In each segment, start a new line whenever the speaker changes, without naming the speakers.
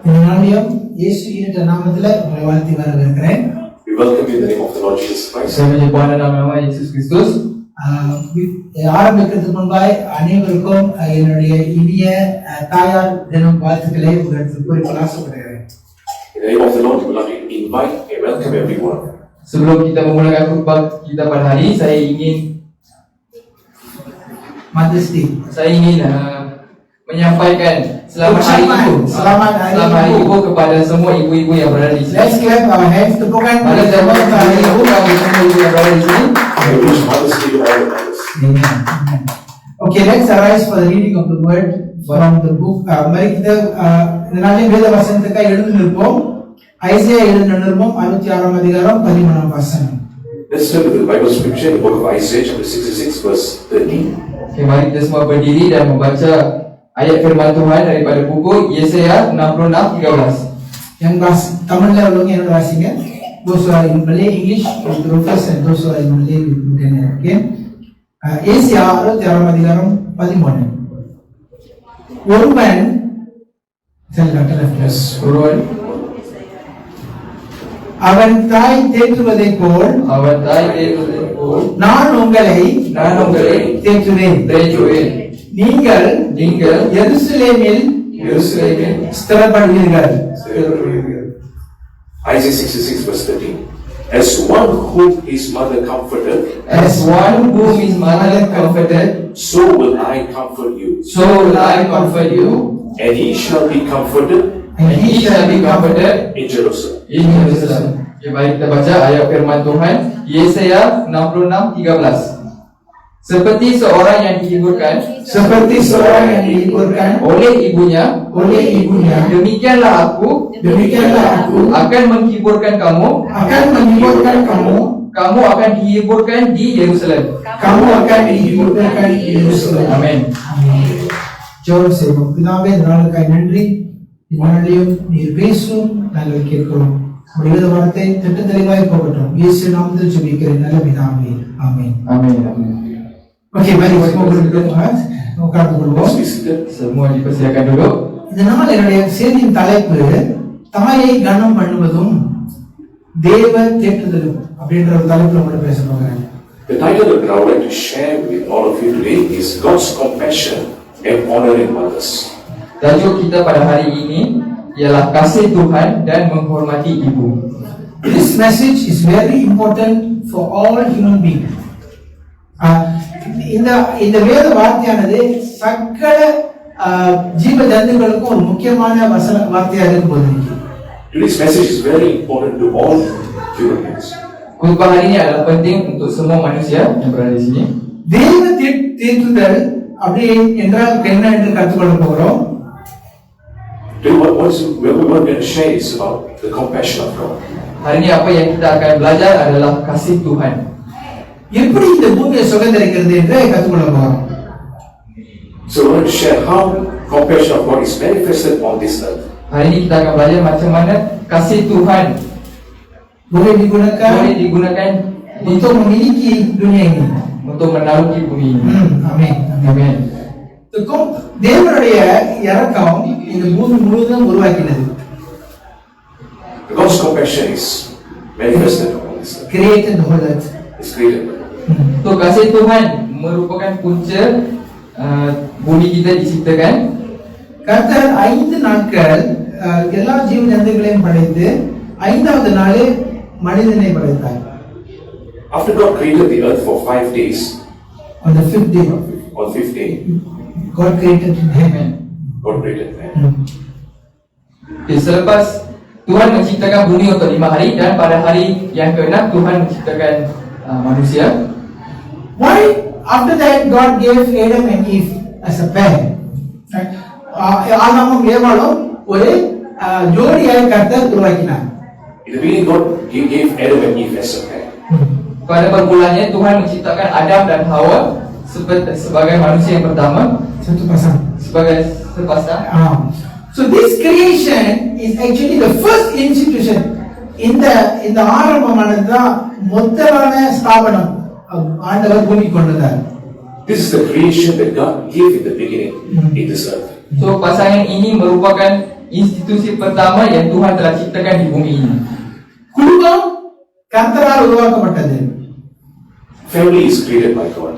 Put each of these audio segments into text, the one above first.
இதனாலும் இயேசு என்ற நாமத்தில் உங்களை வாழ்த்தி வரவேற்கிறேன்.
We welcome you in the name of the Lord Jesus Christ.
Pada nama Yesus Kristus.
ஆரம்பிக்கிறதுக்கு முன்பாய் அனைவருக்கும் என்னுடைய இனிய தாயார் தினம் வாழ்த்துக்களை உங்களுக்கு கூறிக்கொள்ள ஆசைப்படுகிறேன்.
In the name of the Lord, we would like to invite and welcome everyone.
Sebelum kita memulakan khutbah kita pada hari, saya ingin menyampaikan selamat hari ibu. Selamat hari ibu kepada semua ibu-ibu yang berada di sini.
Let's clap our hands. Tepukan pada semua hari ibu kami semua ibu yang berada di sini.
I wish Mother's Day to all the mothers.
Amen. Okay, let's arise for the reading of the word from the book. Mari kita இதனாலே வேத வசனத்துக்காக எழுந்து நிற்போம். ஐசையா எழுந்து நிற்போம் 66ஆம் அதிகாரம் 13ஆம் வசனம்.
Let's turn to the Bible scripture in the book of Isaiah chapter 66 verse 13.
Okay, mari kita semua berdiri dan membaca ayat firman Tuhan daripada buku Yesaya 66:13.
Yang தமிழ்ல உள்ளவங்க என்னோட வாசிங்க. Those who are in Malay English with Rufus and those who are in Malay with Mutanya. Okay. Asia 66ஆம் அதிகாரம் 13. ஒருவன் அவன் தாய் தேற்றுவதைப் போல் நான் உங்களை தேற்றுவேன். நீங்கள் எருசலேமில் ஸ்திரப்படுவீர்கள்.
Isaiah 66 verse 13. As one whom his mother comforted, so will I comfort you. And he shall be comforted in Jerusalem.
Okay, baik kita baca ayat firman Tuhan Yesaya 66:13. Seperti seorang yang dihiburkan oleh ibunya, demikianlah aku akan menghiburkan kamu, kamu akan dihiburkan di Yerusalem. Amin.
ஜெபம் செய்வோம். பிதாவே, இந்த நாளுக்காய் நன்றி. இந்நாளையும் நீர் பேசும் நாங்கள் கேட்கிறோம். உடைய வார்த்தை திட்ட தெளிவாய் போகட்டும். இயேசு நாமத்தில் ஜெபிக்கிறேன் நல்ல பிதாவே. ஆமென். Okay, mari kita உட்கார்ந்து கொள்வோம்.
Semua dipersilakan duduk.
இதனால் என்னுடைய செய்தியின் தலைப்பு தாயை கனம் பண்ணுவதும் தேவ தேற்றுதலும் அப்படின்ற ஒரு தலைப்புல மட்டும் பேச போகிறேன்.
The title that I would like to share with all of you today is God's compassion and honoring mothers.
Tajuk kita pada hari ini ialah kasih Tuhan dan menghormati ibu.
This message is very important for all human beings. இந்த வேத வார்த்தையானது சகல ஜீவ ஜந்துக்களுக்கும் ஒரு முக்கியமான வார்த்தையாக இருப்பது.
Today's message is very important to all human beings.
Khutbah hari ini adalah penting untuk semua manusia yang berada di sini.
தேவ தேற்றுதல் அப்படி என்றால் என்ன என்று கற்றுக்கொள்ள போகிறோம்.
Today what we're going to share is about the compassion of God.
Hari ini apa yang kita akan belajar adalah kasih Tuhan.
எப்படி இந்த பூமியை சுதந்திரிக்கிறது என்று கற்றுக்கொள்ள போகிறோம்.
So we're going to share how compassion of God is manifested on this earth.
Hari ini kita akan belajar macam mana kasih Tuhan boleh digunakan
untuk memiliki dunia ini,
untuk menaruhi bumi ini.
Amin. தேவனுடைய இரக்கம் இந்த பூமி முழுவதும் உருவாக்கினது.
God's compassion is manifested on this earth.
Created the whole earth.
It's created.
So kasih Tuhan merupakan punca bumi kita diciptakan.
கர்த்தர் 5 நாட்கள் எல்லா ஜீவ ஜந்துக்களையும் படைத்து 5வது நாளே மனிதனை படைத்தார்.
After God created the earth for 5 days,
on the 5th day, God created man.
Okay, selepas Tuhan menciptakan bumi untuk 5 hari dan pada hari yang ke-6 Tuhan menciptakan manusia.
Why after that God gave Adam and Eve as a pair? ஆதாமும் ஏவாளும் ஒரு ஜோடியாய் கர்த்தர் உருவாக்கினார்.
In the beginning God gave Adam and Eve as a pair.
Pada permulaan Tuhan menciptakan Adam dan Hawa sebagai manusia yang pertama,
satu pasang.
Sebagai sepasang.
So this creation is actually the first institution. இந்த ஆரம்பமானதுதான் முதலான ஸ்தாபனம் ஆண்டவர் பூமிக்கு கொண்டு வந்தார்.
This is the creation that God gave in the beginning in this earth.
So pasangan ini merupakan institusi pertama yang Tuhan telah ciptakan di bumi ini.
குடும்பம் கர்த்தரால் உருவாக்கப்பட்டது.
Family is created by God.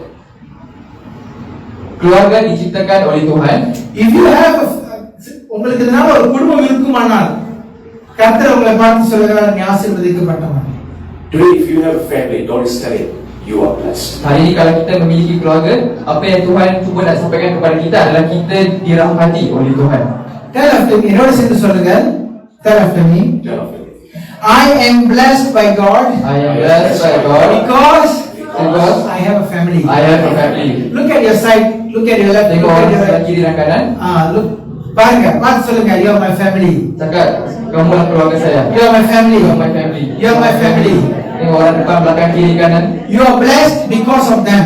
Keluarga diciptakan oleh Tuhan.
If you have உங்களுக்கு இதனால ஒரு குடும்பம் இருக்குமானால் கர்த்தர் உங்களை பார்த்து சொல்கிறார், நீ ஆசீர்வதிக்கப்பட்டவன்.
Today, if you have a family, God is telling you are blessed.
Hari ini kalau kita memiliki keluarga, apa yang Tuhan cuba nak sampaikan kepada kita adalah kita dirahmati oleh Tuhan.
Tell after me, என்னோட சேர்ந்து சொல்லுங்க. Tell after me.
Tell of it.
I am blessed by God
I am blessed by God
because
because
I have a family.
I have a family.
Look at your side, look at your left,
Tengok
look at
orang
your
sebelah
right.
kiri dan kanan.
Look, பாருங்க, பார்த்து சொல்லுங்க, you are my family.
Cakap, kamulah keluarga saya.
You are my family.
You are my family.
You are my family.
Tengok orang depan, belakang, kiri, kanan.
You are blessed because of them.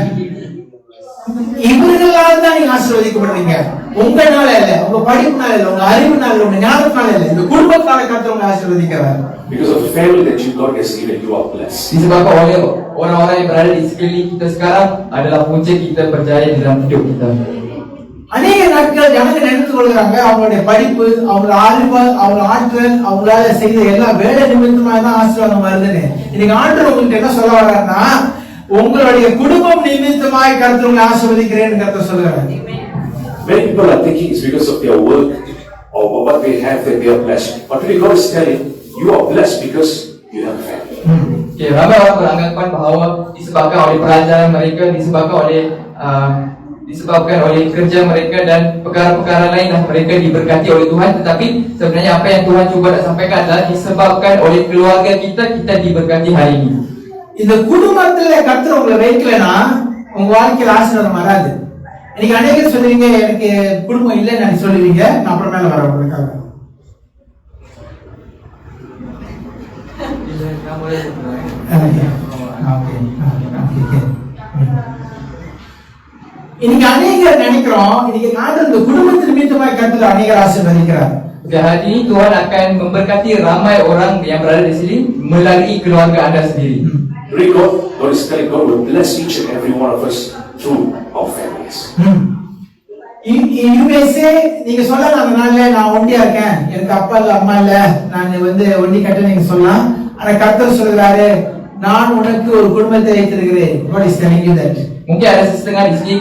இவர்களால தான் நீங்க ஆசீர்வதிக்கப்படுறீங்க. உங்களால இல்ல, உங்க படிப்புனால இல்ல, உங்க அறிவுனால இல்ல, உங்க ஞானத்தினால இல்ல, இந்த குடும்பத்தால கர்த்தர் உங்களை ஆசீர்வதிக்கிறார்.
Because of the family that you God has given, you are blessed.
Disebabkan oleh orang-orang yang berada di sekeliling kita sekarang adalah punca kita berjaya di dalam hidup kita.
அநேக நாட்கள் ஜனங்க நினைத்து கொள்கிறாங்க அவங்களுடைய படிப்பு, அவங்க அறிவு, அவங்க ஆற்றல், அவங்களால செய்த எல்லா வேலை நிமித்தமாக தான் ஆசீர்வாதம் வருதுன்னு. இன்னைக்கு ஆண்டவர் உங்கள்கிட்ட என்ன சொல்ல வர்றாருன்னா, உங்களுடைய குடும்பம் நிமித்தமாய் கர்த்தர் உங்களை ஆசீர்வதிக்கிறேன்னு கர்த்தர் சொல்றாரு.
Many people are thinking it's because of their work or what they have that they are blessed. But today God is telling you are blessed because you have a family.
Okay, ramai orang beranggapan bahawa disebabkan oleh pelajaran mereka, disebabkan oleh kerja mereka dan perkara-perkara lain lah mereka diberkati oleh Tuhan. Tetapi sebenarnya apa yang Tuhan cuba nak sampaikan adalah disebabkan oleh keluarga kita diberkati hari ini.
இந்த குடும்பத்துல கர்த்தர் உங்களை வைக்கலனா உங்க வாழ்க்கையில ஆசீர்வாதம் வராது. இன்னைக்கு அநேகர் சொல்லுவீங்க, எனக்கு குடும்பம் இல்லைன்னு நான் சொல்லுவீங்க. நான் அப்புறமேல வரேன் உங்களுக்காக. இன்னைக்கு அநேகர் நினைக்கிறோம், இன்னைக்கு ஆண்டவர் இந்த குடும்பத்தின் நிமித்தமாய் கர்த்தர் அநேகர் ஆசீர்வதிக்கிறார்.
Okay, hari ini Tuhan akan memberkati ramai orang yang berada di sini melalui keluarga anda sendiri.
Today God is telling God will bless each and every one of us through our families.
You may say, நீங்க சொல்லலாம் அந்த நாள்ல நான் ஒண்டியா இருக்கேன், எனக்கு அப்பா இல்ல அம்மா இல்ல, நான் ஒண்டி கட்ட நீங்க சொல்லலாம். ஆனா கர்த்தர் சொல்றாரு, நான் உனக்கு ஒரு குடும்பத்தை வைத்திருக்கிறேன். God is telling you that.
Mungkin ada setengah di sini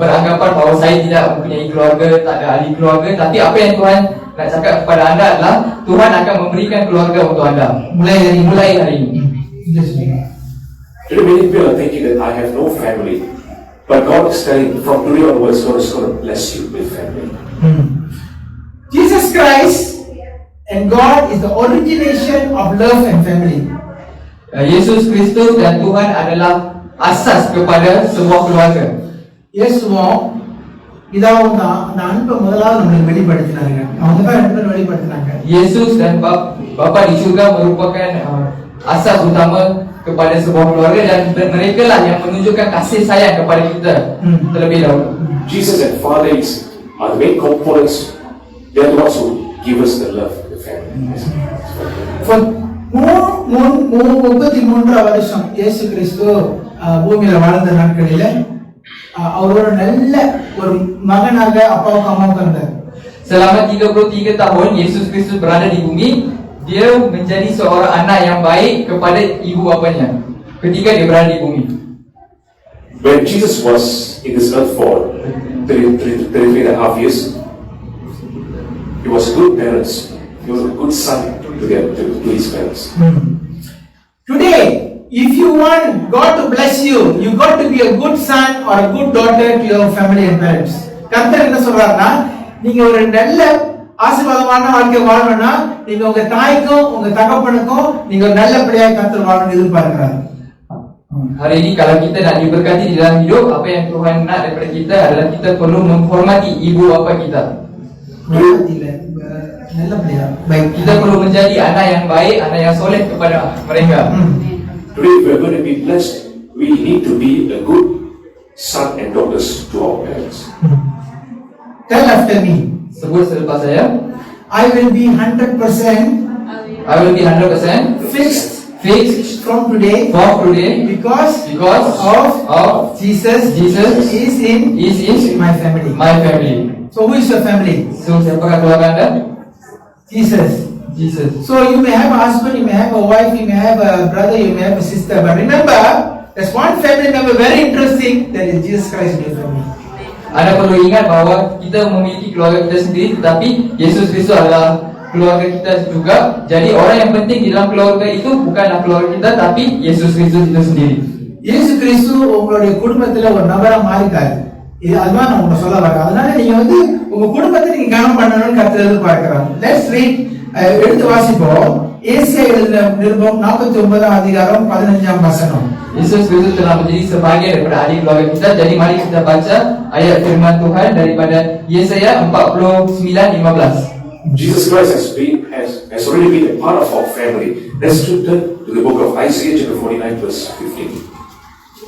beranggapan bahawa saya tidak mempunyai keluarga, tak ada ahli keluarga. Tapi apa yang Tuhan nak cakap kepada anda adalah Tuhan akan memberikan keluarga untuk anda mulai hari ini.
Today many people are thinking that I have no family. But God is telling from today onwards, God is going to bless you with family.
Jesus Christ and God is the origination of love and family.
Yesus Kristus dan Tuhan adalah asas kepada sebuah keluarga. இயேசுவும் பிதாவும் தான் அந்த அன்பை முதலாவது நம்மளுக்கு வெளிப்படுத்தினாங்க. அவங்க தான் அன்பை வெளிப்படுத்தினாங்க. Yesus dan Bapa di surga merupakan asas utama kepada sebuah keluarga dan mereka lah yang menunjukkan kasih sayang kepada kita terlebih dahulu.
Jesus and Father are the main components. They are the ones who give us the love of the family.
For 33 வருஷம் இயேசு கிறிஸ்து பூமியில வாழ்ந்த நாட்களில அவரோட நல்ல ஒரு மகனாக அப்பாவுக்கு அம்மாவுக்கு இருந்தார்.
Selama 33 tahun Yesus Kristus berada di bumi, dia menjadi seorang anak yang baik kepada ibu bapanya ketika dia berada di bumi.
When Jesus was in this earth for 33.5 years, he was a good parents. He was a good son to his parents.
Today, if you want God to bless you, you got to be a good son or a good daughter to your family and parents. கர்த்தர் என்ன சொல்றாருன்னா, நீங்க ஒரு நல்ல ஆசீர்வாதமான வாழ்க்கை வாழணும்னா நீங்க உங்க தாய்க்கும் உங்க தகப்பனுக்கும் நீங்க ஒரு நல்ல பிள்ளையா கர்த்தர் வாழணும்னு எதிர்பார்க்கிறார்.
Hari ini kalau kita nak diberkati di dalam hidup, apa yang Tuhan nak daripada kita adalah kita perlu menghormati ibu bapa kita.
நல்ல பிள்ளையா baik.
Kita perlu menjadi anak yang baik, anak yang soleh kepada mereka.
Today, if we are going to be blessed, we need to be a good son and daughters to our parents.
Tell after me.
Sebut selepas saya.
I will be 100% fixed from today because of Jesus is in my family.
My family.
So who is your family?
So siapakah keluarga anda?
Jesus.
Jesus.
So you may have a husband, you may have a wife, you may have a brother, you may have a sister, but remember, there's one family member very interesting, that is Jesus Christ in your family.
Anda perlu ingat bahawa kita memiliki keluarga kita sendiri, tetapi Yesus Kristus adalah keluarga kita juga. Jadi orang yang penting di dalam keluarga itu bukanlah keluarga kita, tapi Yesus Kristus itu sendiri.
இயேசு கிறிஸ்து உங்களுடைய குடும்பத்துல ஒரு நபரா மாறிட்டாரு. இது அதுதான் நான் உங்களுக்கு சொல்ல வரேன். அதனால நீங்க வந்து உங்க குடும்பத்தை நீங்க கனம் பண்ணணும்னு கர்த்தர் எதிர்பார்க்கிறார். Let's read. எடுத்து வாசிப்போம். ஏசாயா எழுதின நிருபம் 49 அதிகாரம் 15 வசனம்.
Yesus Kristus telah menjadi sebahagian daripada ahli keluarga kita. Jadi mari kita baca ayat firman Tuhan daripada Yesaya 49:15.
Jesus Christ has already been a part of our family. Let's turn to the book of Isaiah chapter 49 verse 15.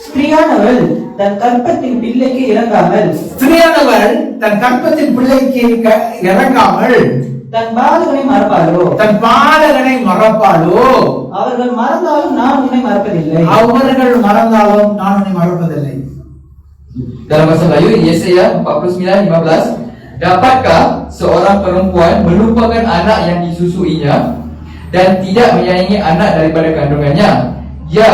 ஸ்திரீயானவள் தன் கற்பத்தின் பிள்ளைக்கு இறங்காமல்
ஸ்திரீயானவள் தன் கற்பத்தின் பிள்ளைக்கு இறங்காமல்
தன் பாலகனை மறப்பாளோ
தன் பாலகனை மறப்பாளோ
அவர்கள் மறந்தாலும் நான் உன்னை மறப்பதில்லை.
அவர்கள் மறந்தாலும் நான் உன்னை மறப்பதில்லை.
Dalam bahasa Melayu Yesaya 49:15, dapatkah seorang perempuan melupakan anak yang disusuinya dan tidak menyayangi anak daripada kandungannya? Ya,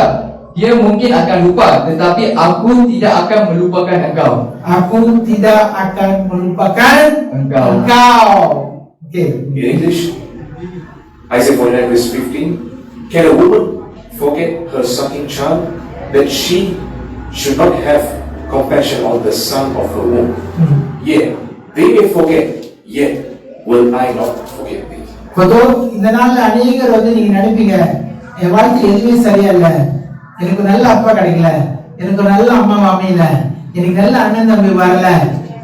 dia mungkin akan lupa, tetapi aku tidak akan melupakan engkau.
Aku tidak akan melupakan engkau. Okay.
In English, Isaiah 49 verse 15, can a woman forget her sucking child, that she should not have compassion on the son of her womb? Yeah, they may forget, yet will I not forget thee.
இந்த நாள்ல அநேகர் வந்து நீங்க நினைப்பீங்க, என் வாழ்க்கையில் எதுவுமே சரியா இல்ல, எனக்கு நல்ல அப்பா கிடைக்கல, எனக்கு நல்ல அம்மா அமையல, எனக்கு நல்ல அண்ணன் தம்பி வரல,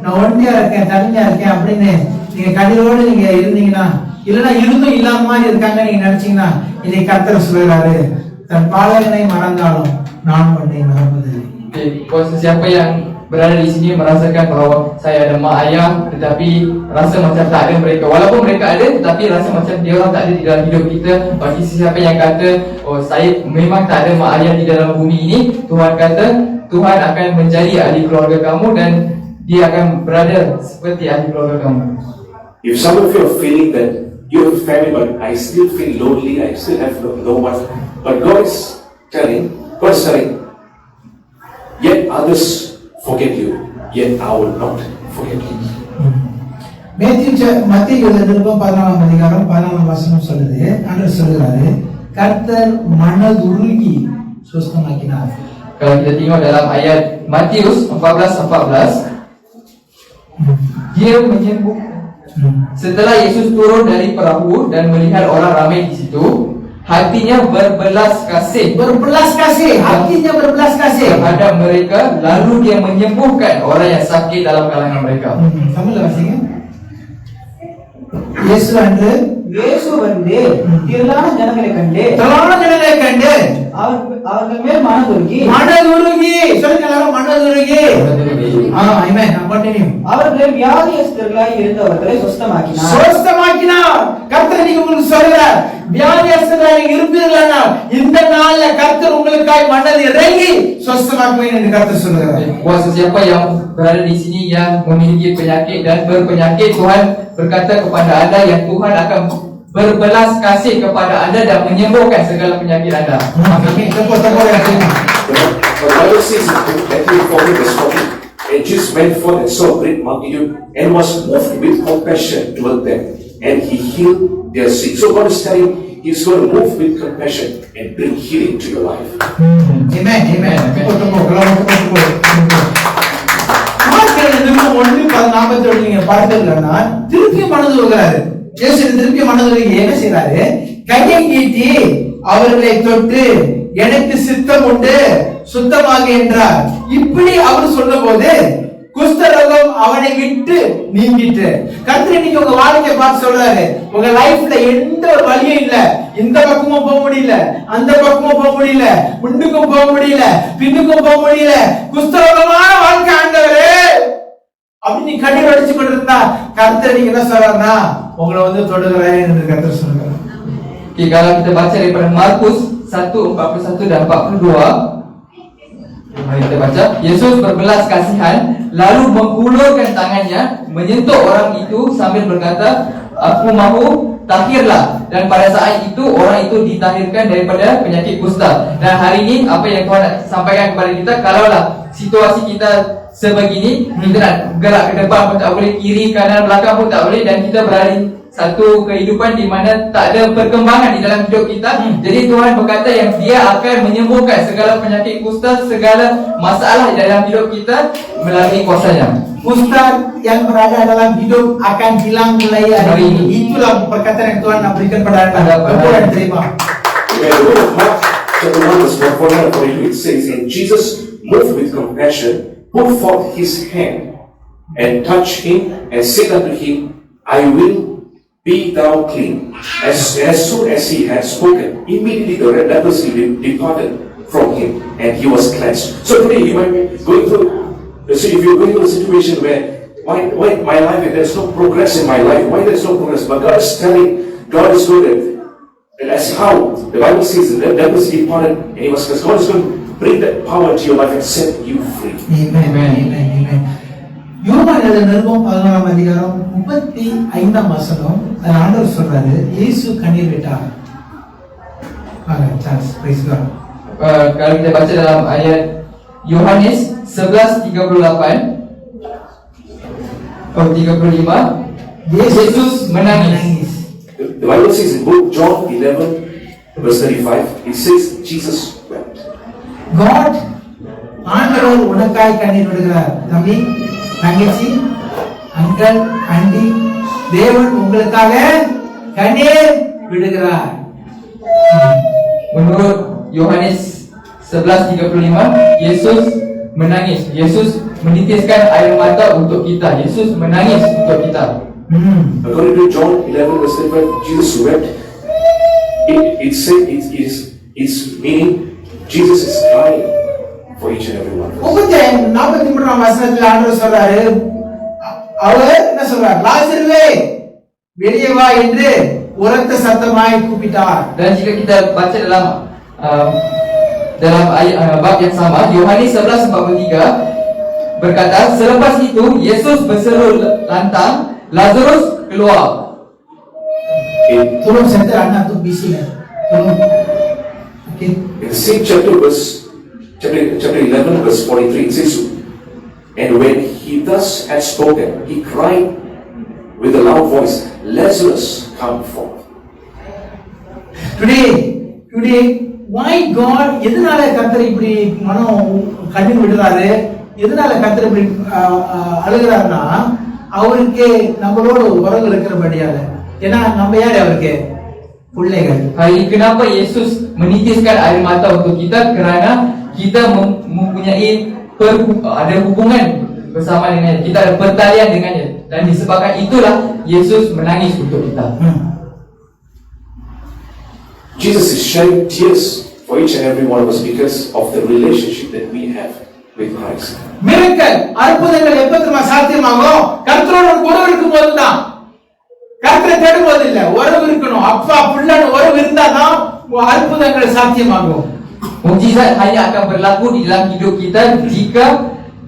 நான் ஒண்டியா இருக்கேன், தனியா இருக்கேன் அப்படின்னு நீங்க கண்ணீரோடு நீங்க இருந்தீங்கன்னா, இல்லைன்னா இருந்தும் இல்லாம மாதிரி இருக்காங்க நீங்க நினைச்சீங்கன்னா, இன்னைக்கு கர்த்தர் சொல்றாரு, தன் பாலகனை மறந்தாலும் நான் உன்னை மறப்பதில்லை.
Okay, siapa yang berada di sini merasakan bahawa saya ada mak ayah, tetapi rasa macam tak ada mereka. Walaupun mereka ada, tetapi rasa macam dia orang tak ada di dalam hidup kita. Bagi siapa yang kata, oh saya memang tak ada mak ayah di dalam bumi ini, Tuhan kata Tuhan akan menjadi ahli keluarga kamu dan dia akan berada seperti ahli keluarga kamu.
If some of you are feeling that you have a family but I still feel lonely, I still have no one, but God is telling, yet others forget you, yet I will not forget you.
மத்தேயு நிருபம் 14 அதிகாரம் 14 வசனம் சொல்லுது, ஆண்டவர் சொல்றாரு, கர்த்தர் மனதுருகி சுஸ்தமாக்கினார்.
Kalau kita tengok dalam ayat Matius 14:14, dia menyembuh. Setelah Yesus turun dari perahu dan melihat orang ramai di situ, hatinya berbelas kasih
hatinya berbelas kasih
terhadap mereka, lalu dia menyembuhkan orang yang sakit dalam kalangan mereka.
தமிழ்ல வாசிங்க. இயேசு வந்து
திரளான ஜனங்களை கண்டு அவர்கள் மேல் மனதுருகி
சொல்லுங்க எல்லாரும், மனதுருகி. ஆமென். கண்டினியூ.
அவர்களை வியாதியஸ்தர்களாய் இருந்தவர்களை
சுஸ்தமாக்கினார். கர்த்தர் இன்னைக்கு உங்களுக்கு சொல்றார், வியாதியஸ்தர்களாய் இருப்பீர்களானால் இந்த நாள்ல கர்த்தர் உங்களுக்காய் மனது இறங்கி சுஸ்தமாக்குவேன் என்று கர்த்தர் சொல்றார்.
Buat sesiapa yang berada di sini yang memiliki penyakit dan berpenyakit, Tuhan berkata kepada anda yang Tuhan akan berbelas kasih kepada anda dan menyembuhkan segala penyakit anda.
Amin. Tepuk-tepuk yang terima.
The Bible says in Matthew 4 verse 40, and Jesus went forth and saw a great multitude and was moved with compassion toward them, and he healed their sick. So God is telling, He's going to move with compassion and bring healing to your life.
Amen. Tepuk-tepuk. நீங்க பார்த்தீங்கன்னா திருப்பி மனது வருகிறாரு. இயேசு திருப்பி மனது என்ன செய்யறாரு? கையை நீட்டி அவர்களை தொட்டு எனக்கு சித்தம் உண்டு சுத்தமாக என்றார். இப்படி அவர் சொன்னபோது குஷ்டரோகம் அவனை விட்டு நீங்கிட்டு. கர்த்தர் இன்னைக்கு உங்க வாழ்க்கையை பார்த்து சொல்றாரு, உங்க லைஃப்ல எந்த ஒரு வழியும் இல்ல, இந்த பக்கமும் போக முடியல, அந்த பக்கமும் போக முடியல, முன்னுக்கும் போக முடியல, பின்னுக்கும் போக முடியல, குஷ்டரோகமான வாழ்க்கை ஆண்டவரே அப்படி நீ கண்ணீர் அடிச்சு கொண்டிருந்தா கர்த்தர் நீங்க என்ன சொல்றாருன்னா உங்களை வந்து தொடுகிறேன் என்று கர்த்தர் சொல்றாரு.
Okay, kalau kita baca daripada Markus 1:41 dan 42, mari kita baca. Yesus berbelas kasihan lalu mengulurkan tangannya menyentuh orang itu sambil berkata, aku mahu tahirlah. Dan pada saat itu orang itu ditahirkan daripada penyakit kusta. Dan hari ini apa yang Tuhan nak sampaikan kepada kita, kalaulah situasi kita sebegini, kita nak gerak ke depan pun tak boleh, kiri kanan belakang pun tak boleh, dan kita berada di satu kehidupan di mana tak ada perkembangan di dalam hidup kita. Jadi Tuhan berkata yang Dia akan menyembuhkan segala penyakit kusta, segala masalah di dalam hidup kita melalui kuasa-Nya.
Kusta yang berada dalam hidup akan hilang mulai hari ini. Itulah perkataan yang Tuhan nak berikan pada anda. Tuhan terima.
Okay, the book of Mark, chapter 1, verse 142, it says, and Jesus, moved with compassion, put forth his hand and touched him and said unto him, I will be thou clean. As soon as he had spoken, immediately the leprosy departed from him, and he was cleansed. So today you might be going through, if you're going through a situation where why my life, there's no progress in my life, why there's no progress, but God is telling, God is good and that's how the Bible says that leprosy departed, and he was cleansed. God is going to bring that power into your life and set you free.
Amen. யோவான் எழுதின நிருபம் 11ஆம் அதிகாரம் 35ஆம் வசனம், ஆண்டவர் சொல்றாரு, இயேசு கண்ணீர் விட்டார். Chance, praise God.
Kalau kita baca dalam ayat Yohanes 11:38 atau 35, Yesus menangis.
The Bible says in book John 11 verse 35, it says Jesus wept.
God, ஆண்டவர் உனக்காய் கண்ணீர் விடுகிறார். தம்பி, தங்கச்சி, அங்கிள், ஆண்டி, தேவன் உங்களுக்காக கண்ணீர் விடுகிறார்.
Menurut Yohanes 11:35, Yesus menangis. Yesus menitiskan air mata untuk kita. Yesus menangis untuk kita.
According to John 11 verse 35, Jesus wept. It said it's meaning Jesus is crying for each and every one of us.
43ஆம் வசனத்தில் ஆண்டவர் சொல்றாரு, அவர் என்ன சொல்றார்? லாசருவே வெளியே வா என்று உரத்த சத்தமாய் கூப்பிட்டார்.
Dan jika kita baca dalam ayat bab yang sama, Yohanes 11:43 berkata, selepas itu Yesus berseru lantang, Lazarus keluar.
Tolong center anak tu busy lah. Tolong. Okay.
In the same chapter 11 verse 43, it says, and when he thus had spoken, he cried with a loud voice, Lazarus, come forth.
Today, why God, எதனால கர்த்தர் இப்படி கண்ணீர் விடுறாரு, எதனால கர்த்தர் இப்படி அழுகிறாருன்னா, அவருக்கு நம்மளோட உறவு இருக்கிறபடியால. ஏன்னா நம்ம யார் அவருக்கு? பிள்ளைகள்.
Hari kenapa Yesus menitiskan air mata untuk kita? Kerana kita mempunyai ada hubungan bersama dengan kita, ada pertalian dengannya, dan disebabkan itulah Yesus menangis untuk kita.
Jesus is shedding tears for each and every one of us because of the relationship that we have with Christ.
Miracle, அற்புதங்கள் எப்ப தெரியுமா சாத்தியமாகும்? கர்த்தரோட உறவு இருக்கும்போது தான். கர்த்தரை தேடும்போது இல்ல, உறவு இருக்கணும். அப்பா பிள்ளைன்னு உறவு இருந்தாதான் அற்புதங்கள் சாத்தியமாகும்.
Mukjizat hanya akan berlaku di dalam hidup kita jika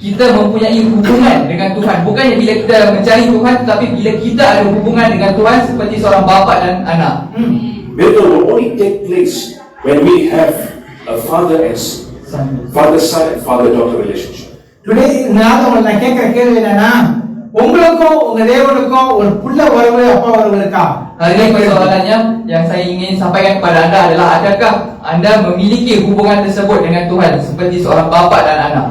kita mempunyai hubungan dengan Tuhan. Bukannya bila kita mencari Tuhan, tetapi bila kita ada hubungan dengan Tuhan seperti seorang bapa dan anak.
Miracle will only take place when we have a father-son and father-daughter relationship.
Today, நான் கேட்கிற கேள்வி என்னன்னா, உங்களுக்கும் உங்க தேவனுக்கும் ஒரு புள்ள உறவு, அப்பா உறவு இருக்கா?
Hari ini persoalannya yang saya ingin sampaikan kepada anda adalah, adakah anda memiliki hubungan tersebut dengan Tuhan seperti seorang bapa dan anak?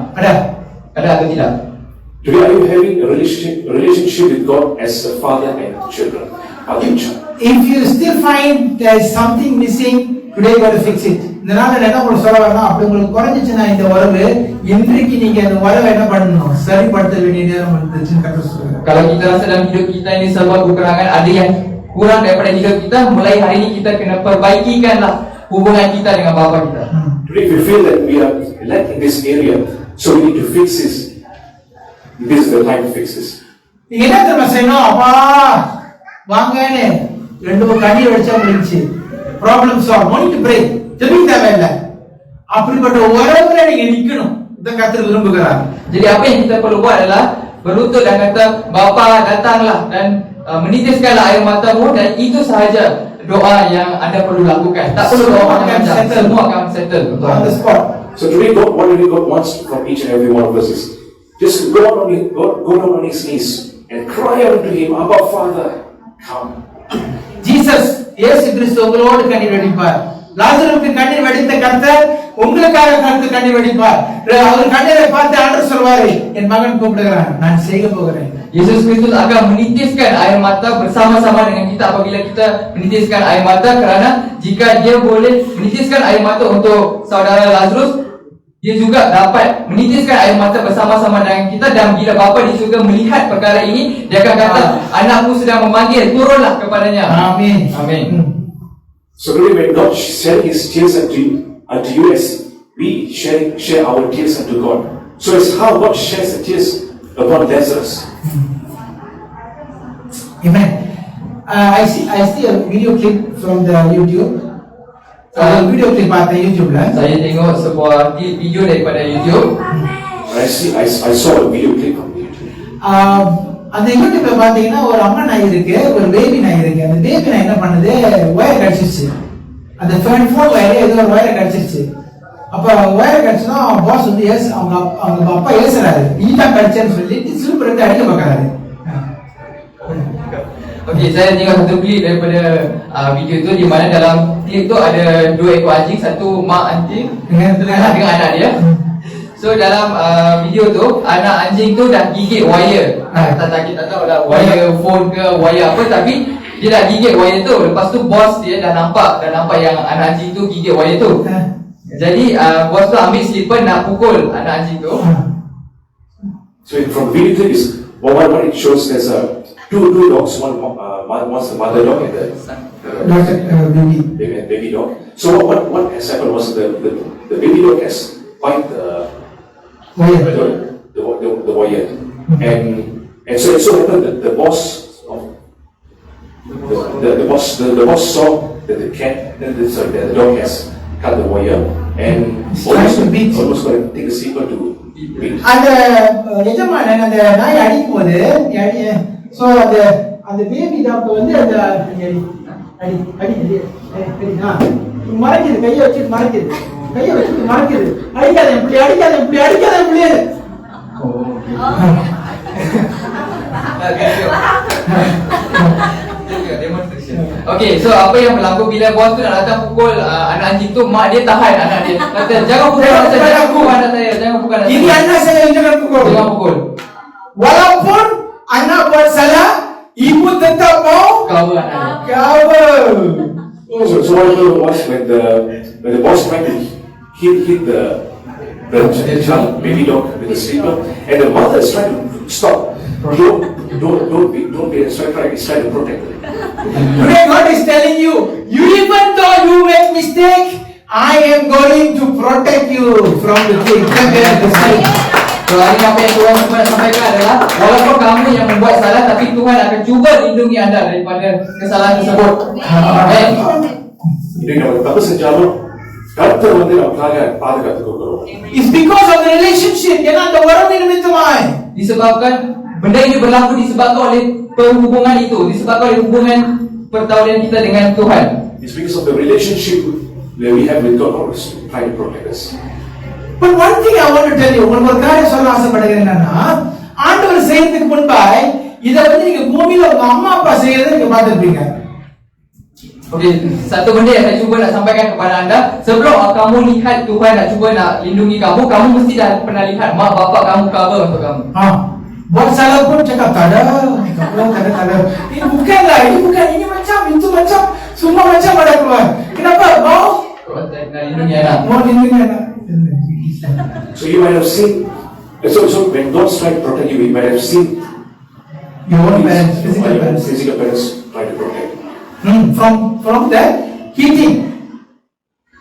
Ada atau tidak?
Today, are you having a relationship with God as a father and children?
If you still find there is something missing, today you got to fix it. இந்த நாள்ல என்ன உங்களுக்கு சொல்ல வரணும், அப்படி உங்களுக்கு குறைஞ்சிச்சுன்னா இந்த உறவு, இன்றைக்கு நீங்க அந்த உறவை என்ன பண்ணணும், சரிப்படுத்த வேண்டிய நேரம் வந்துச்சுன்னு கர்த்தர் சொல்றாரு.
Kalau kita rasa dalam hidup kita ini serba kekurangan, ada yang kurang daripada hidup kita, mulai hari ini kita kena perbaikikanlah hubungan kita dengan bapa kita.
Today, if you feel that we are lacking this area, so we need to fix this. This is the time to fix this.
நீங்க என்ன தெரியுமா செய்யணும்? அப்பா வாங்கன்னு ரெண்டு கண்ணீர் வச்சா முடிஞ்சு, problem solve. No need to pray, ஜெபிக்க தேவையில்லை. அப்படிப்பட்ட உறவுல நீங்க நிக்கணும். இத கர்த்தர் விரும்புகிறார்.
Jadi apa yang kita perlu buat adalah berlutut dan kata, Bapa datanglah, dan menitiskanlah air matamu dan itu sahaja doa yang anda perlu lakukan. Tak perlu doa macam-macam, semua akan settle
On the spot.
So today, what really God wants from each and every one of us is just go down on his knees and cry out to him, Abba Father, come.
Jesus, இயேசு கிறிஸ்து உங்களோடு கண்ணீர் வடிப்பார். லாசருக்கு கண்ணீர் வடித்த கர்த்தர் உங்களுக்காக கண்ணீர் வடிப்பார். அவர் கண்ணீரை பார்த்து ஆண்டவர் சொல்வாரு, என் மகன் கூப்பிடுகிறான், நான் செய்ய போகிறேன்.
Yesus Kristus akan menitiskan air mata bersama-sama dengan kita apabila kita menitiskan air mata, kerana jika dia boleh menitiskan air mata untuk saudara Lazarus, dia juga dapat menitiskan air mata bersama-sama dengan kita. Dan bila Bapa di surga melihat perkara ini, dia akan kata, anakku sedang memanggil, turunlah kepadanya.
Amin.
Amin.
So today when God shared his tears unto you as we share our tears unto God. So it's how God shares the tears upon Lazarus.
Amen. I see a video clip from the YouTube. Video clip பார்த்தேன் YouTubeல.
Saya tengok sebuah video daripada YouTube.
I saw a video clip from YouTube.
அந்த யூடியூப்ல பாத்தீங்கன்னா ஒரு அம்மா நாய் இருக்கு, ஒரு பேபி நாய் இருக்கு. அந்த பேபி நாய் என்ன பண்ணுது, ஒயர் கடிச்சிருச்சு. அந்த ஃபோன் ஒயர் ஏதோ ஒரு ஒயரை கடிச்சிருச்சு. அப்ப ஒயர் கடிச்சா பாஸ் வந்து அவங்க அப்பா ஏசுறாரு, நீட்டா கடிச்சேன்னு சொல்லி சிலிப்பு எடுத்து அடிக்க பார்க்கறாரு.
Okey, saya tengok satu klip daripada video tu, di mana dalam klip tu ada 2 ekor anjing, satu mak anjing dengan anak dia. So dalam video tu, anak anjing tu dah gigit wire. Tak tahu dah wire phone ke wire apa, tapi dia dah gigit wire tu. Lepas tu bos dia dah nampak yang anak anjing tu gigit wire tu. Jadi bos tu ambil slipper nak pukul anak anjing tu.
So from video clip is what it shows, there's two dogs, one's the mother dog and the baby dog. So what has happened was the baby dog has bite the wire, and so it so happened that the boss saw that the dog has cut the wire and almost going to take a slipper to beat.
அந்த எஜமானன் அந்த நாய் அடிக்கும் போது சோ அந்த baby doctor வந்து அந்த அடி மறைக்குது, கையை வச்சுட்டு மறைக்குது, அடிக்காத இப்படி
Okey, so apa yang berlaku bila bos tu nak datang pukul anak anjing tu, mak dia tahan anak dia. Kata, jangan pukul anak saya, jangan pukul anak saya.
Ini anak saya yang jangan pukul. Walaupun anak buat salah, ibu tetap mau
cover anak dia.
cover.
So what happened was when the boss tried to hit the child, baby dog with the slipper, and the mother is trying to stop. Don't be trying to protect her.
Today God is telling you, even though you make mistake, I am going to protect you from the thing.
So hari ini apa yang Tuhan nak sampaikan adalah, walaupun kamu yang membuat salah, tapi Tuhan akan cuba lindungi anda daripada kesalahan tersebut. Amen.
இதை நம்ம தப்பு செஞ்சாலும் கர்த்தர் வந்து நமக்காக பாதுகாத்துக் கொள்கிறோம்.
It's because of the relationship. ஏன்னா அந்த உறவு நிமித்தமாய்.
Disebabkan benda ini berlaku disebabkan oleh perhubungan itu, disebabkan oleh hubungan pertaulian kita dengan Tuhan.
It's because of the relationship that we have with God, always trying to protect us.
But one thing I want to tell you, உங்களுக்கு ஒரு காரியம் சொல்ல ஆசைப்படுகிறேன். என்னன்னா, ஆண்டவர் செய்யறதுக்கு முன்பாய் இத வந்து நீங்க பூமியில உங்க அம்மா அப்பா செய்யறதை நீங்க பார்த்திருப்பீங்க.
Okey, satu benda yang saya cuba nak sampaikan kepada anda, sebelum kamu lihat Tuhan nak cuba nak lindungi kamu, kamu mesti dah pernah lihat mak bapak kamu cover untuk kamu.
Buat salah pun cakap tak ada. Ini bukanlah, ini macam, itu macam, semua macam ada keluar. Kenapa? Mau
lindungi anak.
Mau lindungi anak.
So you might have seen, so when God's trying to protect you, you might have seen
your own parents,
physical parents trying to protect.
From the heating.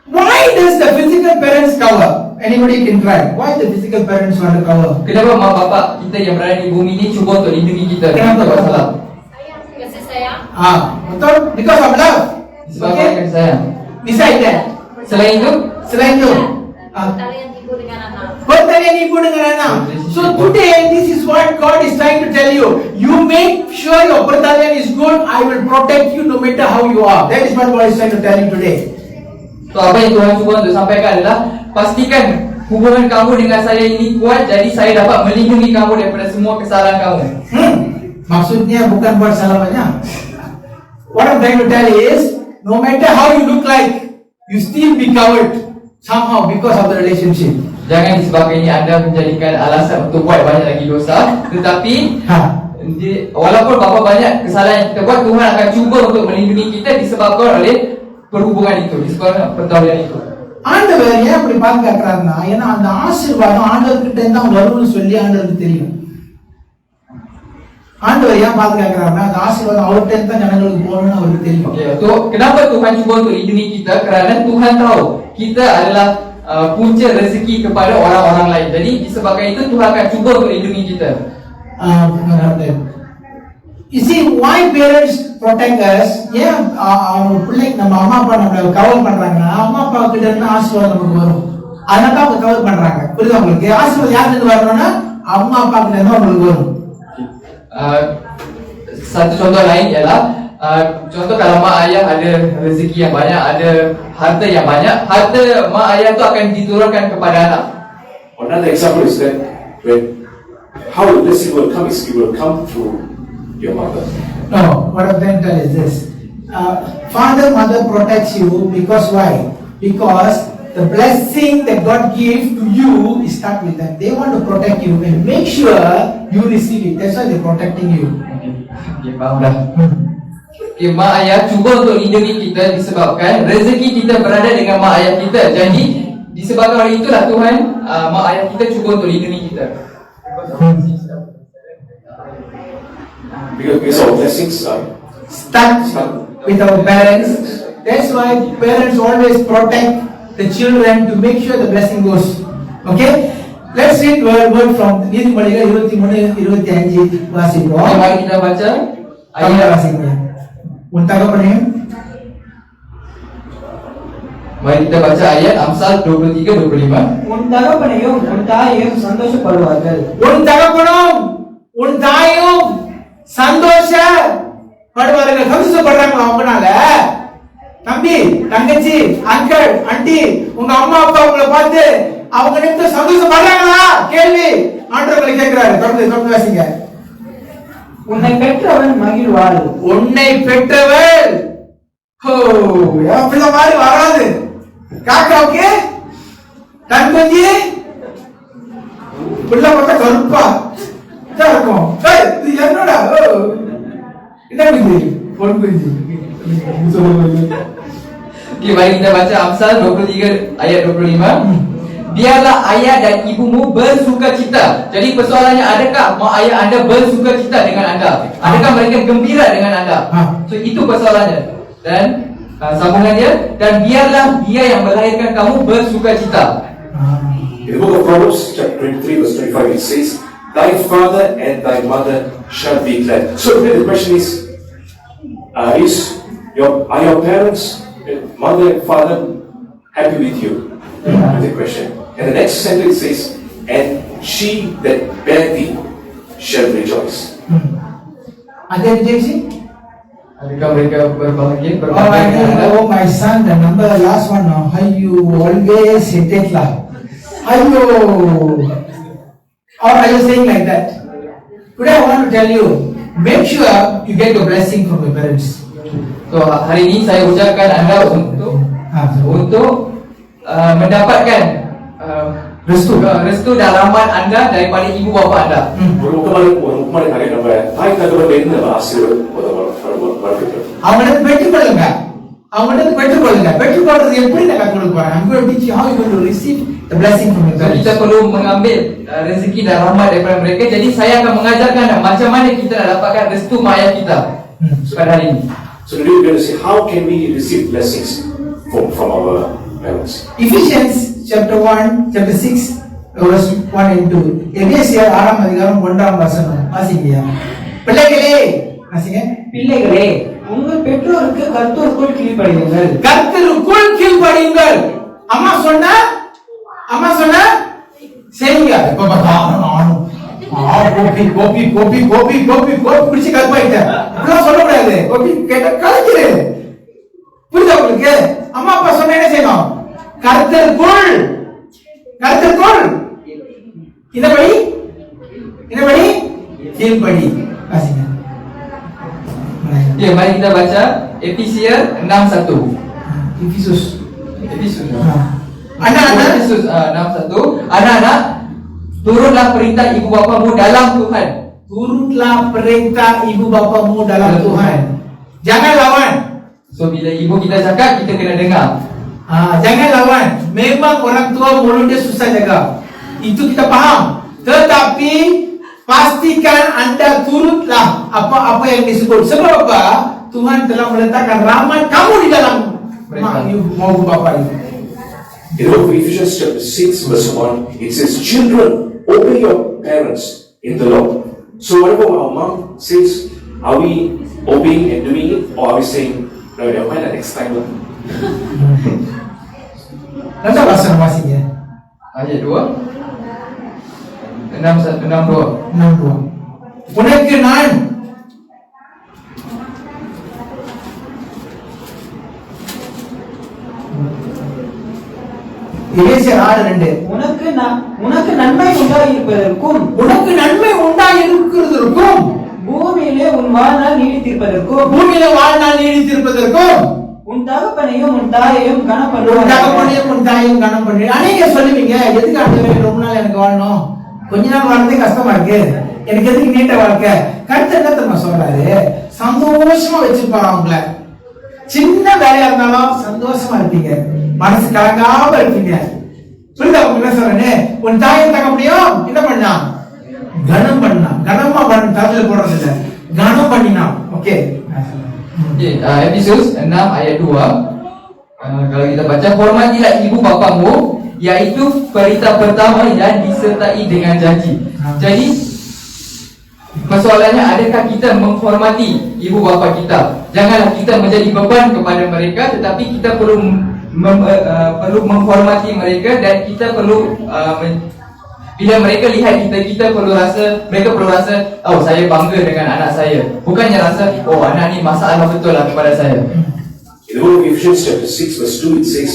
Why does the physical parents cover? Anybody can try. Why the physical parents want to cover?
Kenapa mak bapak kita yang berada di bumi ini cuba untuk lindungi kita?
Kenapa?
Salah.
Kasih sayang.
Betul? Because of love.
Disebabkan kasih sayang.
Beside that.
Selain itu,
Pertalian ibu dengan anak.
pertalian ibu dengan anak. So today this is what God is trying to tell you. You make sure your battalion is good. I will protect you no matter how you are. That is what God is trying to tell you today.
So apa yang Tuhan cuba untuk sampaikan adalah pastikan hubungan kamu dengan saya ini kuat, jadi saya dapat melindungi kamu daripada semua kesalahan kamu.
Maksudnya bukan buat salah banyak. What I'm trying to tell is, no matter how you look like, you still be covered somehow because of the relationship.
Jangan disebabkan ini anda menjadikan alasan untuk buat banyak lagi dosa, tetapi walaupun berapa banyak kesalahan yang kita buat, Tuhan akan cuba untuk melindungi kita disebabkan oleh perhubungan itu, disebabkan pertaulian itu.
ஆண்டவர் ஏன் அப்படி பாதுகாக்கிறாருன்னா, ஏன்னா அந்த ஆசீர்வாதம் ஆண்டவர்கிட்ட இருந்தா வரும்னு சொல்லி ஆண்டவருக்கு தெரியும். ஆண்டவர் ஏன் பாதுகாக்கிறாருன்னா, அந்த ஆசீர்வாதம் அவர்கிட்ட இருந்தா ஜனங்களுக்கு போகணும்னு அவருக்கு தெரியும்.
So kenapa Tuhan cuba untuk lindungi kita? Kerana Tuhan tahu kita adalah punca rezeki kepada orang-orang lain. Jadi disebabkan itu Tuhan akan cuba untuk lindungi kita.
You see, why parents protect us? ஏன் பிள்ளைங்க நம்ம அம்மா அப்பா நம்மள கவர் பண்றாங்கன்னா, அம்மா அப்பா கிட்ட இருந்து ஆசீர்வாதம் நமக்கு வரும். அதனால அவங்க கவர் பண்றாங்க. புரியுதா உங்களுக்கு? ஆசீர்வாதம் யார்கிட்ட இருந்து வரணும்னா அம்மா அப்பா கிட்ட இருந்து உங்களுக்கு வரும்.
Satu contoh lain ialah contoh kalau mak ayah ada rezeki yang banyak, ada harta yang banyak, harta mak ayah tu akan diturunkan kepada anak.
Another example is that when how the blessing will come is it will come through your mother.
No, what I'm trying to tell is this. Father, mother protects you because why? Because the blessing that God gives to you is stuck with them. They want to protect you and make sure you receive it. That's why they're protecting you.
Okay, faham dah. Okay, mak ayah cuba untuk lindungi kita disebabkan rezeki kita berada dengan mak ayah kita. Jadi disebabkan oleh itulah Tuhan, mak ayah kita cuba untuk lindungi kita.
Because our blessings are
Stuck with our parents. That's why parents always protect the children to make sure the blessing goes. Okay? Let's read word from நீதிமொழிகள் 23:25 வாசிப்போம்.
Okay, mari kita baca
தமிழ
ayat.
வாசிப்போம். உன் தகப்பனையும்
Mari kita baca ayat Amsal 23:25.
உன் தகப்பனையும் உன் தாயையும் சந்தோஷப்படுவார்கள்.
உன் தகப்பனும் உன் தாயும் சந்தோஷப்படுவார்கள். சந்தோஷப்படுறாங்களா அவங்கனால? தம்பி, தங்கச்சி, அங்கிள், ஆண்டி, உங்க அம்மா அப்பா உங்களை பார்த்து அவங்க நிமித்த சந்தோஷப்படுறாங்களா? கேள்வி ஆண்டவர்களை கேட்கிறாரு. தொடர்ந்து வாசிங்க.
உன்னை பெற்றவன் மகிழ்வாள்.
உன்னை பெற்றவள் அப்படித மாதிரி வராது. காக்காவுக்கு தன் குஞ்சு பிள்ளை பார்த்தா கருப்பா இருக்கும். இது என்னடா என்ன குஞ்சு? பொன் குஞ்சு.
Okay, mari kita baca Amsal 23 ayat 25. Biarlah ayah dan ibumu bersukacita. Jadi persoalannya, adakah mak ayah anda bersukacita dengan anda? Adakah mereka gembira dengan anda? So itu persoalannya. Dan sambungan dia, dan biarlah dia yang melahirkan kamu bersukacita.
in the book of Proverbs chapter 23 verse 25 it says, thy father and thy mother shall be glad. So the question is are your parents, mother and father happy with you? With the question. And the next sentence says, and she that bare thee shall rejoice.
Ada rejection?
Adakah mereka berbahagia?
Oh my son, the number last one now. How you always hit it lah. Ayo. Or are you saying like that? Today I want to tell you, make sure you get your blessing from your parents.
So hari ini saya ucapkan anda untuk mendapatkan restu dan rahmat anda daripada ibu bapa anda.
ஒரு முக்கியமான காரியம் நம்ம தாய் தகவல் இருந்து நம்ம ஆசீர்வாதம்
அவங்களுக்கு பெற்றுக்கொள்ளுங்க. பெற்றுக்கொள்றது எப்படி நான் கற்றுக் கொடுக்க போறேன்? I'm going to teach you how you going to receive the blessing from your parents.
Kita perlu mengambil rezeki dan rahmat daripada mereka. Jadi saya akan mengajarkan macam mana kita nak dapatkan restu mak ayah kita pada hari ini.
So today we're going to see how can we receive blessings from our parents.
Ephesians chapter 1, chapter 6, verse 1 and 2. எபேசியர் 6ஆம் அதிகாரம் 1ஆம் வசனம். வாசிங்க. பிள்ளைகளே, வாசிங்க.
பிள்ளைகளே, உங்கள் பெற்றோருக்கு கர்த்தருக்குள் கீழ்ப்படியுங்கள்.
கர்த்தருக்குள் கீழ்ப்படியுங்கள். அம்மா சொன்னா செய்யுங்க. இப்ப நானும் கோபி கோபி கோபி கோபி கோபி கோபி பிடிச்சு கற்பாயிட்ட அப்படிலாம் சொல்லக்கூடாது. கோபி கேட்ட கலைச்சிரு. புரியுதா உங்களுக்கு? அம்மா அப்பா சொன்ன என்ன செய்யணும்? கர்த்தருக்குள் கர்த்தருக்குள் இதபடி கீழ்ப்படி வாசிங்க.
Okay, mari kita baca Efesius 6:1.
Efesus.
Anak-anak Efesus 6:1. Anak-anak, turutlah perintah ibu bapamu dalam Tuhan.
Turutlah perintah ibu bapamu dalam Tuhan. Jangan lawan.
So bila ibu kita cakap, kita kena dengar.
Jangan lawan. Memang orang tua mulut dia susah jaga. Itu kita faham. Tetapi pastikan anda turutlah apa-apa yang disebut. Sebab apa? Tuhan telah meletakkan rahmat kamu di dalam mak ibu maupun bapa itu.
In the book of Ephesians chapter 6 verse 1, it says, children, obey your parents in the Lord. So whatever our mom says, are we obeying and doing it, or are we saying, no, never mind, next time lah.
Nanti bahasa masihnya.
Ayat 2 6:2.
62. உனக்கு நான் எபேசியர் 6:2.
உனக்கு நன்மை உண்டாயிருப்பதற்கும்
உனக்கு நன்மை உண்டாயிருக்கிறதற்கும்
பூமியிலே உன் வாழ்நாள் நீடித்திருப்பதற்கும்
பூமியில வாழ்நாள் நீடித்திருப்பதற்கும்
உன் தகப்பனையும் உன் தாயையும்
உன்
கனப்படுவாயாக.
தகப்பனையும் உன் தாயையும் கனம் பண்ணி அநேக சொல்லுவீங்க, எதுக்கு ஆண்டவரே ரொம்ப நாள் எனக்கு வாழணும், கொஞ்ச நாள் வாழ்றதே கஷ்டமா இருக்கு, எனக்கு எதுக்கு நீண்ட வாழ்க்கை? கருத்து என்ன தெரியுமா சொல்றாரு? சந்தோஷமா வச்சிருப்பாரு அவங்கள. சின்ன வேலையா இருந்தாலும் சந்தோஷமா இருப்பீங்க, மனசு கலங்காம இருப்பீங்க. புரியுதா? உங்களுக்கு என்ன சொல்றேன்னு? உன் தாயும் தகப்பனையும் என்ன பண்ணா? கனம் பண்ணா. கனமா பண்ண தமிழ்ல போடுறது இல்ல, கனம் பண்ணினா. ஓகே.
Okay, Efesus 6 ayat 2. Kalau kita baca, hormatilah ibu bapamu, iaitu perintah pertama yang disertai dengan janji. Jadi persoalannya, adakah kita menghormati ibu bapa kita? Janganlah kita menjadi beban kepada mereka, tetapi kita perlu menghormati mereka, dan kita perlu bila mereka lihat kita mereka perlu rasa, oh, saya bangga dengan anak saya. Bukannya rasa, oh, anak ni masalah betul lah kepada saya.
In the book of Ephesians chapter 6 verse 2 it says,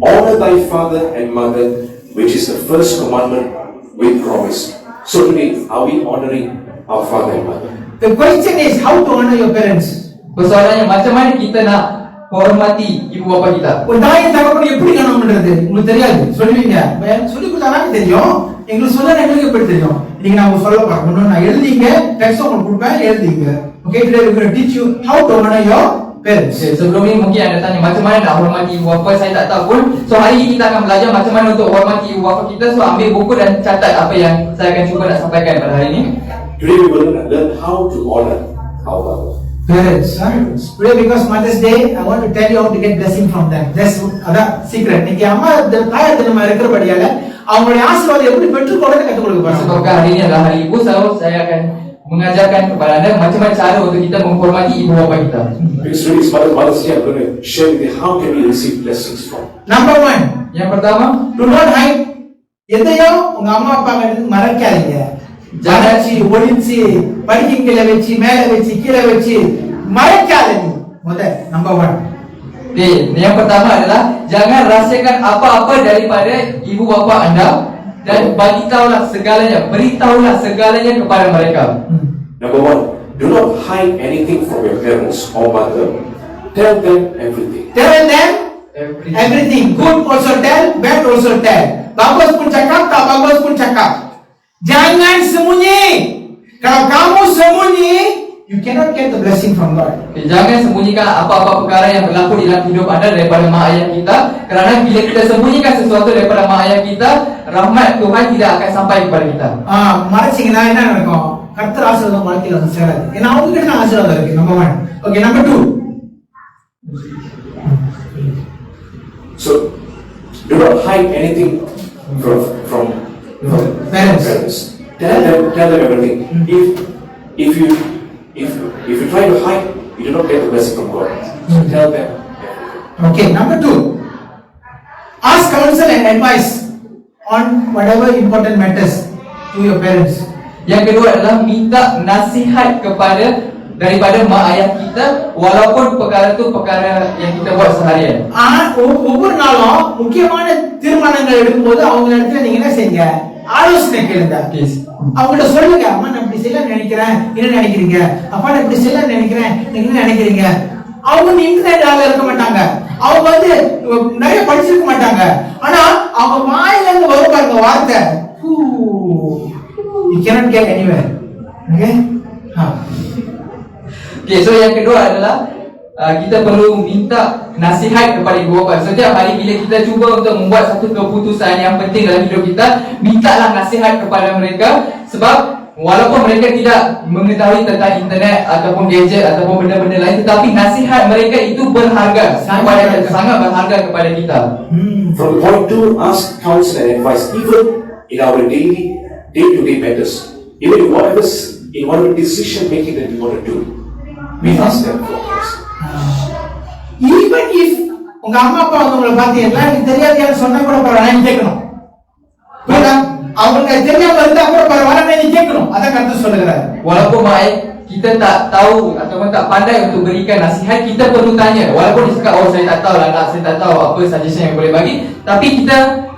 honor thy father and mother, which is the first commandment with promise. So today, are we honoring our father and mother?
The question is how to honor your parents.
Persoalannya, macam mana kita nak hormati ibu bapa kita?
ஒரு தாயின் தகப்பனை எப்படி கனம் பண்றது உங்களுக்கு தெரியாது, சொல்லுவீங்க. சொல்லி கொடுத்தாலும் தெரியும், எங்களுக்கு சொல்ல எங்களுக்கு எப்படி தெரியும்? நீங்க நான் உங்களுக்கு சொல்ல பார்க்கணும், நான் எழுதிங்க, டெக்ஸ்ட் உங்களுக்கு கொடுப்பேன், எழுதிங்க. Okay, today we're going to teach you how to honor your parents.
Okay, sebelum ni mungkin anda tanya macam mana nak hormati ibu bapa, saya tak tahu pun. So hari ini kita akan belajar macam mana untuk hormati ibu bapa kita. So ambil buku dan catat apa yang saya akan cuba nak sampaikan pada hari ini.
Today we will learn how to honor our mother.
Parents, today because Mother's Day, I want to tell you how to get blessing from them. That's the secret. இன்னைக்கு அம்மா தாயார் தினமா இருக்கிறபடியால அவங்களுடைய ஆசீர்வாதம் எப்படி பெற்றுக்கொள்றதை கற்றுக் கொடுக்க போறோம்.
Sebabkan hari ini adalah hari ibu, saya akan mengajarkan kepada anda macam mana cara untuk kita menghormati ibu bapa kita.
Because today is Mother's Day, I'm going to share with you how can we receive blessings from.
Number 1,
Yang pertama,
do not hide. எதையும் உங்க அம்மா அப்பா கிட்ட மறைக்காதீங்க. ஜானச்சி ஒளிச்சி படிக்கின் கீழே வச்சு மேல வச்சு கீழே வச்சு மறைக்காதீங்க. Number 1.
okay, yang pertama adalah jangan rahsiakan apa-apa daripada ibu bapa anda, dan beritahulah segalanya kepada mereka.
Number 1, do not hide anything from your parents or mother. Tell them everything.
Tell them everything. Good also tell, bad also tell. Bagus pun cakap, tak bagus pun cakap. Jangan sembunyi. Kalau kamu sembunyi, you cannot get the blessing from God.
Okay, jangan sembunyikan apa-apa perkara yang berlaku dalam hidup anda daripada mak ayah kita, kerana bila kita sembunyikan sesuatu daripada mak ayah kita, rahmat Tuhan tidak akan sampai kepada kita.
மறைச்சிங்கன்னா என்ன நடக்கும்? கர்த்தர் ஆசீர்வாதம் வாழ்க்கையில வந்து சேராது. ஏன்னா அவங்க கிட்ட ஆசீர்வாதம் இருக்கு. Number 1. Okay, number 2.
So, do not hide anything from parents. Tell them everything. If you try to hide, you do not get the blessing from God. So tell them.
Okay, number 2. Ask counsel and advice on whatever important matters to your parents.
Yang kedua adalah minta nasihat daripada mak ayah kita, walaupun perkara itu perkara yang kita buat seharian.
ஒவ்வொரு நாளும் முக்கியமான தீர்மானங்கள் எடுக்கும்போது அவங்க இடத்துல நீங்க என்ன செய்யுங்க, ஆலோசனை கேளுங்க. அவங்கள்ட்ட சொல்லுங்க, அம்மா நான் இப்படி செய்யலாம் நினைக்கிறேன், என்ன நினைக்கிறீங்க? அப்பா நான் இப்படி செய்யலாம் நினைக்கிறேன், நீங்க என்ன நினைக்கிறீங்க? அவங்க இன்டர்நெட் ஆள இருக்க மாட்டாங்க, அவங்க வந்து நிறைய படிச்சிருக்க மாட்டாங்க, ஆனா அவங்க வாயில இருந்து வரும் பாருங்க வார்த்தை, you cannot get anywhere. Okay?
Okay, so yang kedua adalah kita perlu minta nasihat kepada ibu bapa. Setiap hari bila kita cuba untuk membuat satu keputusan yang penting dalam hidup kita, mintalah nasihat kepada mereka. Sebab walaupun mereka tidak mengetahui tentang internet ataupun gadget ataupun benda-benda lain, tetapi nasihat mereka itu berharga, sangat berharga kepada kita.
From point 2, ask counsel and advice, even in our day-to-day matters, even in whatever decision making that we want to do, we ask them for advice.
Even if உங்க அம்மா அப்பா வந்து உங்களை பார்த்து எல்லாம் எனக்கு தெரியாது சொன்னா கூட பரவாயில்ல, நீ கேட்கணும். அவங்களுக்கு தெரியாம இருந்தா கூட பரவாயில்ல, நீ கேட்கணும். அதான் கருத்து சொல்லுகிறார்.
Walaupun baik kita tak tahu ataupun tak pandai untuk berikan nasihat, kita perlu tanya. Walaupun dia cakap, oh saya tak tahu lah nak, saya tak tahu apa suggestion yang boleh bagi, tapi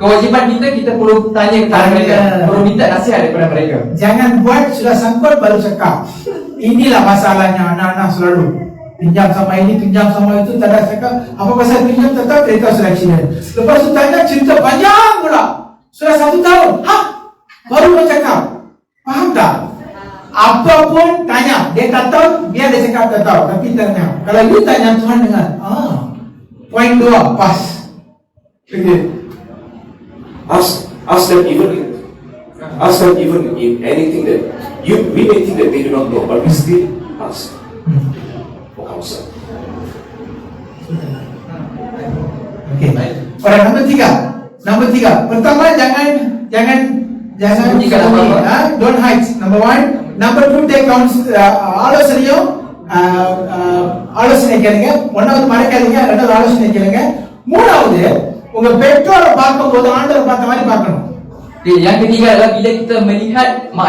kewajipan kita perlu tanya kepada mereka, perlu minta nasihat daripada mereka.
Jangan buat sudah sangkut baru cakap. Inilah masalahnya anak-anak selalu. Pinjam sama ini, pinjam sama itu, tak ada cakap apa pasal pinjam, tetap cerita selection. Lepas tu tanya cerita panjang pula. Sudah 1 tahun, baru bercakap. Faham tak? Apapun tanya, dia tak tahu, biar dia cakap tak tahu, tapi tanya. Kalau you tanya, Tuhan dengar. Point 2, pas. Okay.
Ask them even in anything that we may think that they do not know, but we still ask for counsel.
Okay. Orang nombor 3. Pertama jangan sembunyi, don't hide. Number 1. Number 2, take ஆலோசனை கேளுங்க. 1வது மறக்காதீங்க, 2வது ஆலோசனை கேளுங்க. 3வது உங்க பெற்றோரை பார்க்கும்போது ஆண்டவரை பார்த்த மாதிரி பார்க்கணும்.
Yang ketiga adalah bila kita melihat mak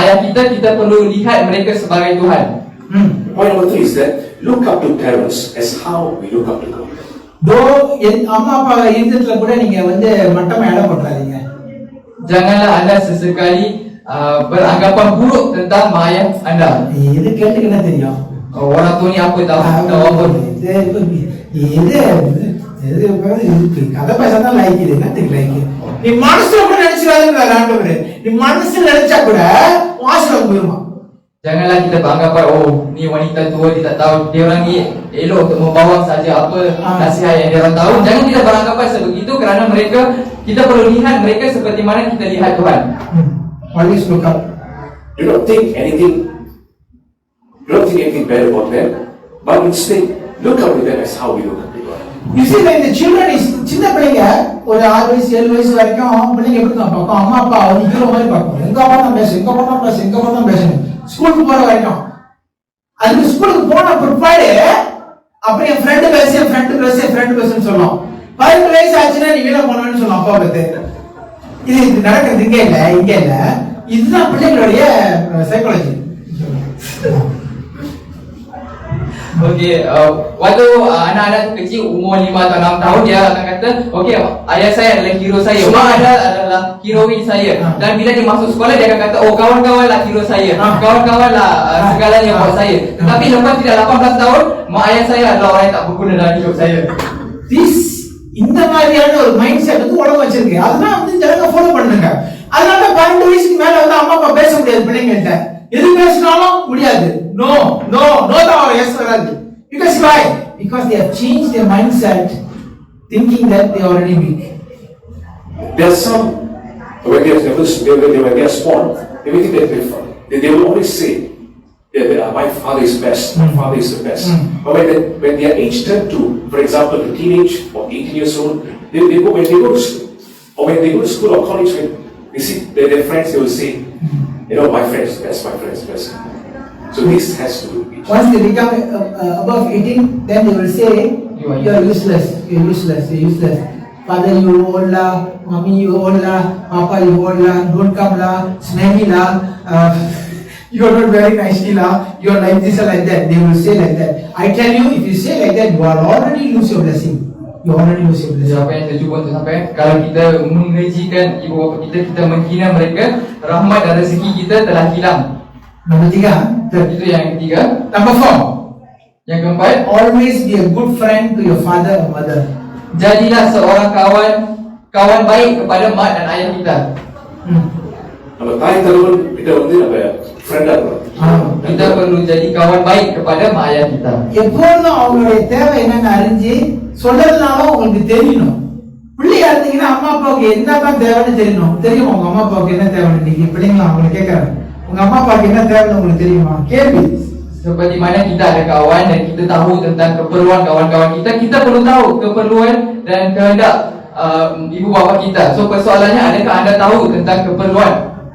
ayah kita, kita perlu lihat mereka sebagai Tuhan.
Point number 3 is that look up to parents as how we look up to God.
அம்மா அப்பா இருந்ததுல கூட நீங்க வந்து மட்டமா இடம் போட்டுறாதீங்க.
Janganlah anda sesekali beranggapan buruk tentang mak ayah anda.
இது கேட்டுக்கு என்ன தெரியும்?
Orang tua ni apa tahu apa?
இது கதை பேசாதான் லைக்குது, என்னத்துக்கு லைக்கு? நீ மனசுல கூட நினைச்சிடாதுங்கிறார் ஆண்டவர். நீ மனசுல நினைச்சா கூட வாசல் போயிருமா.
Janganlah kita beranggapan, oh ni wanita tua, dia tak tahu, dia orang ni elok untuk membawa saja apa nasihat yang dia orang tahu. Jangan kita beranggapan sebegitu, kerana kita perlu lihat mereka seperti mana kita lihat Tuhan.
Always look up.
Do not think anything bad about them, but instead look up to them as how we look up to God.
You see, when the children is சின்ன பிள்ளைங்க ஒரு 6 வயசு 7 வயசு வரைக்கும் பிள்ளைங்க எப்படி தான் பார்க்கும், அம்மா அப்பா வந்து ஹீரோ மாதிரி பார்க்கும். எங்க பார்த்தா பேசணும். ஸ்கூலுக்கு போற வரைக்கும், அது ஸ்கூலுக்கு போன பிற்பாடு அப்படி என் ஃப்ரெண்டு பேசுன்னு சொல்லுவோம். 18 வயசு ஆச்சுன்னா நீ வீணா போனேன்னு சொல்லுவோம் அப்பா பத்தி. இது நடக்கிறது இங்க இல்ல. இதுதான் பிள்ளைங்களுடைய psychology.
Okey, waktu anak-anak tu kecil, umur 5 atau 6 tahun, dia akan kata, okey, ayah saya adalah hero saya, mak adalah heroin saya. Dan bila dia masuk sekolah, dia akan kata, oh kawan-kawan lah hero saya, kawan-kawan lah segalanya buat saya. Tetapi lepas tidak 18 tahun, mak ayah saya adalah orang yang tak berguna dalam hidup saya.
இந்த மாதிரியான ஒரு mind set வந்து உலகம் வச்சிருக்கு. அதெல்லாம் வந்து ஜனங்க ஃபாலோ பண்ணுங்க. அதனால 12 வயசுக்கு மேல வந்து அம்மா அப்பா பேச முடியாது பிள்ளைங்கள்ட்ட. எது பேசினாலும் முடியாது. நோ தான் எஸ் வராது. Because why? Because they have changed their mindset, thinking that they are already weak.
There are some when they are small, they think that they will always say that my father is best, my father is the best. But when they are aged 10 to, for example, the teenage or 18 years old, when they go to school, or when they go to school or college, when they see their friends, they will say, my friend is best, my friend is best. So this has to do.
Once they become above 18, then they will say, you are useless. Father, you old lah, mommy, you old lah, papa, you old lah, don't come lah, smelly lah, you are not very nicely lah, you are like this or like that. They will say like that. I tell you, if you say like that, you are already lose your blessing. You already lose your blessing.
Apa yang saya cuba untuk sampaikan, kalau kita mengejikan ibu bapa kita menghina mereka, rahmat dan rezeki kita telah hilang.
Nombor 3,
Itu yang ketiga.
Number 4,
Yang keempat,
always be a good friend to your father or mother.
jadilah seorang kawan baik kepada mak dan ayah kita.
நம்ம தாய் தகவல் கிட்ட வந்து நம்ம ஃப்ரெண்டா இருக்கணும்.
Kita perlu jadi kawan baik kepada mak ayah kita.
எப்போதும் அவங்களுடைய தேவை என்னன்னு அறிஞ்சு சொல்றதுனால உங்களுக்கு தெரியணும். பிள்ளையா இருந்தீங்கன்னா அம்மா அப்பாவுக்கு என்னதான் தேவைன்னு தெரியணும். தெரியுமா உங்க அம்மா அப்பாவுக்கு என்ன தேவைன்னு? இன்னைக்கு பிள்ளைங்களா அவங்களை கேட்கறேன், உங்க அம்மா அப்பாவுக்கு என்ன தேவைன்னு உங்களுக்கு தெரியுமா? கேள்வி.
Seperti mana kita ada kawan dan kita tahu tentang keperluan kawan-kawan kita, kita perlu tahu keperluan dan kehendak ibu bapa kita. So persoalannya, adakah anda tahu tentang keperluan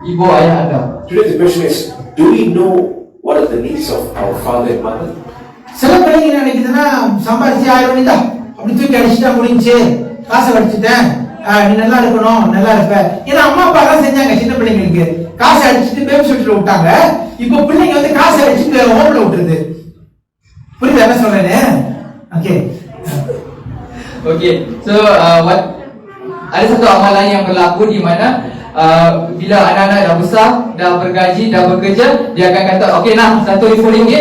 ibu ayah anda?
Today the question is, do we know what are the needs of our father and mother?
சில பிள்ளைங்க நினைக்குதுன்னா சம்பாதிச்சு 1000 ரூபாய் தான் அப்படி தூக்கி அடிச்சுட்டா முடிஞ்சு, காசை அடிச்சுட்டேன், நீ நல்லா இருக்கணும், நல்லா இருப்ப. ஏன்னா அம்மா அப்பா தான் செஞ்சாங்க சின்ன பிள்ளைங்களுக்கு. காசை அடிச்சுட்டு பேபி ஷூட்ல விட்டாங்க. இப்போ பிள்ளைங்க வந்து காசை அடிச்சுட்டு ஹோம்ல விட்டுருது. புரியுது என்ன சொல்றேன்னு? Okay.
Okay, so ada satu amalan yang berlaku di mana bila anak-anak dah besar, dah bergaji, dah bekerja, dia akan kata, okey nah, RM1,000,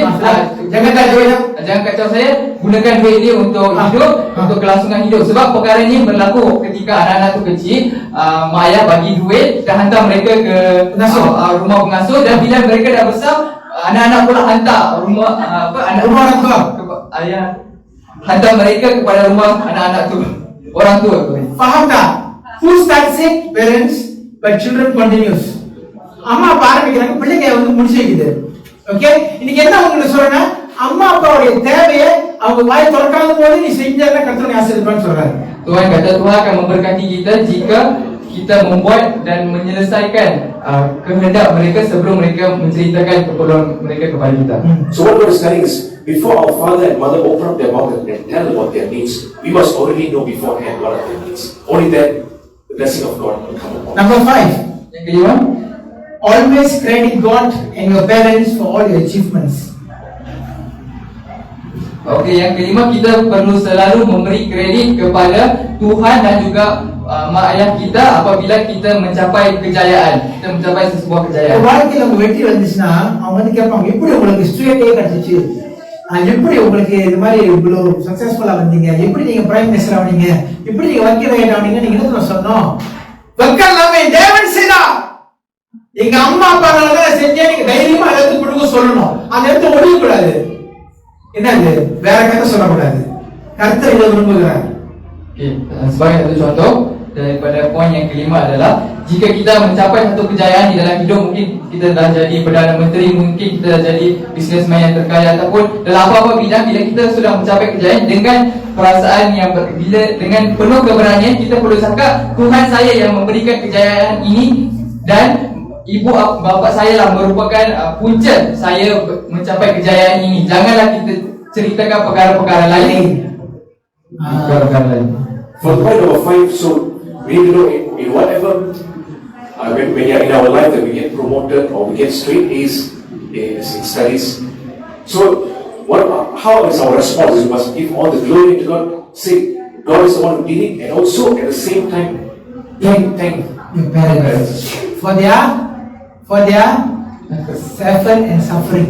jangan kacau saya, gunakan duit ini untuk hidup, untuk kelangsungan hidup. Sebab perkara ini berlaku ketika anak-anak tu kecil, mak ayah bagi duit dan hantar mereka ke rumah pengasuh, dan bila mereka dah besar, anak-anak pula hantar rumah orang tua, ayah hantar mereka kepada rumah anak-anak tu, orang tua tu.
Faham tak? Who starts it? Parents, but children continues. அம்மா அப்பா ஆரம்பிக்கிறாங்க, பிள்ளைங்க வந்து முடிச்சு வைக்குது. ஓகே, இன்னைக்கு என்ன உங்களுக்கு சொல்றேன்னா, அம்மா அப்பாவுடைய தேவையை அவங்க வாய் திறக்காத போது நீ செஞ்சாதான் கர்த்தர் ஆசீர்வதிப்பான்னு சொல்றாரு.
Tuhan kata Tuhan akan memberkati kita jika kita membuat dan menyelesaikan kehendak mereka sebelum mereka menceritakan keperluan mereka kepada kita.
So what God is telling is, before our father and mother open up their mouth and tell about their needs, we must already know beforehand what are their needs. Only then the blessing of God will come upon us.
Number 5,
Yang kelima,
always credit God and your parents for all your achievements.
okey, yang kelima, kita perlu selalu memberi kredit kepada Tuhan dan juga mak ayah kita apabila kita mencapai kejayaan, kita mencapai sebuah kejayaan.
வாழ்க்கையில உங்க வெற்றி வந்துச்சுன்னா அவங்க வந்து கேட்பாங்க, எப்படி உங்களுக்கு ஸ்ட்ரேட் ஏ கிடைச்சிச்சு, எப்படி உங்களுக்கு இது மாதிரி இவ்வளவு சக்சஸ்ஃபுல்லா வந்தீங்க, எப்படி நீங்க பிரைம் மினிஸ்டர் ஆனீங்க, எப்படி நீங்க வக்கீல் ஆனீங்க, நீங்க என்ன சொன்னோம்? வக்கீல் எல்லாமே தேவன் செய்தா, எங்க அம்மா அப்பா தான் செஞ்சேன், நீங்க தைரியமா எல்லாத்துக்கும் கொடுக்க சொல்லணும். அந்த இடத்துல ஒழிய கூடாது. என்னது வேற கதை சொல்லக்கூடாது. கர்த்தர் இதை விரும்புகிறார்.
Okey, sebagai satu contoh daripada poin yang kelima adalah, jika kita mencapai satu kejayaan di dalam hidup, mungkin kita dah jadi Perdana Menteri, mungkin kita dah jadi businessman yang terkaya, ataupun dalam apa-apa bidang, bila kita sudah mencapai kejayaan dengan perasaan yang dengan penuh keberanian, kita perlu cakap, Tuhan saya yang memberikan kejayaan ini dan ibu bapa saya lah merupakan punca saya mencapai kejayaan ini. Janganlah kita ceritakan perkara-perkara lain. Perkara-perkara lain.
For point number 5, so we need to know in whatever when we are in our life that we get promoted or we get straight A's in studies. So how is our response? We must give all the glory to God. Say God is the one who did it, and also at the same time thank
Your parents for their effort and suffering.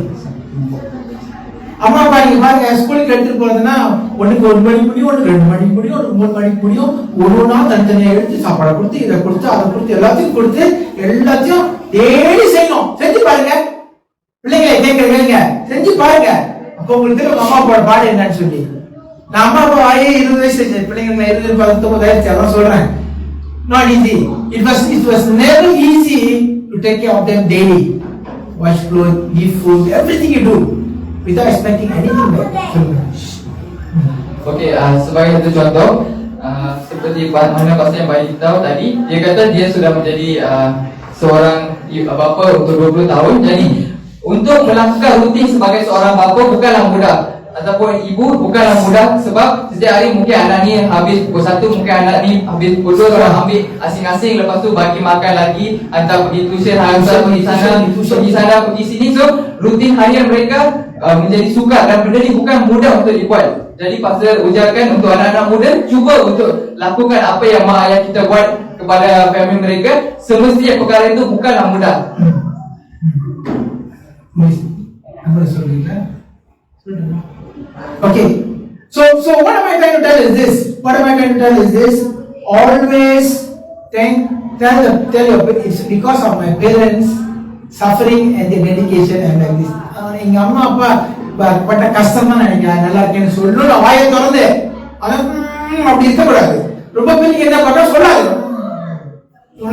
அம்மா அப்பா நீங்க பாருங்க, ஸ்கூலுக்கு எடுத்துட்டு போறதுன்னா ஒண்ணுக்கு 1 மணிக்கு முடியும், ஒண்ணு 2 மணிக்கு முடியும், ஒண்ணு 3 மணிக்கு முடியும். ஒரு நாள் தனித்தனியா எடுத்து சாப்பாடு கொடுத்து, இதை கொடுத்து, அதை கொடுத்து, எல்லாத்தையும் கொடுத்து, எல்லாத்தையும் டெய்லி செய்யணும். செஞ்சு பாருங்க பிள்ளைங்களை, கேட்கறீங்க செஞ்சு பாருங்க. அப்போ உங்களுக்கு தெரியும் அம்மா அப்பா பாடு என்னன்னு சொல்லி. நான் அம்மா அப்பா ஆயே 20 வயசு பிள்ளைங்க 20 19 ஆயிடுச்சு, அதான் சொல்றேன். Not easy. It was never easy to take care of them daily. Wash clothes, give food, everything you do without expecting anything back.
Okey, sebagai satu contoh, seperti mana pasal yang bayi tahu tadi, dia kata dia sudah menjadi seorang bapa untuk 20 tahun. Jadi untuk melakukan rutin sebagai seorang bapa bukanlah mudah. ataupun ibu bukanlah mudah, sebab setiap hari mungkin anak ni habis pukul 1, mungkin anak ni habis pukul 2, orang ambil asing-asing, lepas tu bagi makan lagi, hantar pergi tuition, hantar pergi sana, pergi sini. So rutin harian mereka menjadi sukar, dan benda ni bukan mudah untuk dibuat. Jadi pasal ujarkan untuk anak-anak muda, cuba untuk lakukan apa yang mak ayah kita buat kepada family mereka. Semestinya perkara itu bukanlah mudah.
Okay. So what am I trying to tell is this? Always tell your it's because of my parents suffering and their dedication and like this. எங்க அம்மா அப்பா பட்ட கஷ்டம் தான் நினைக்கிறேன் நல்லா இருக்கேன்னு சொல்லணும். நான் வாயை திறந்து அதான் அப்படி இருக்கக்கூடாது. ரொம்ப பேருக்கு என்ன பண்ண சொல்லாது.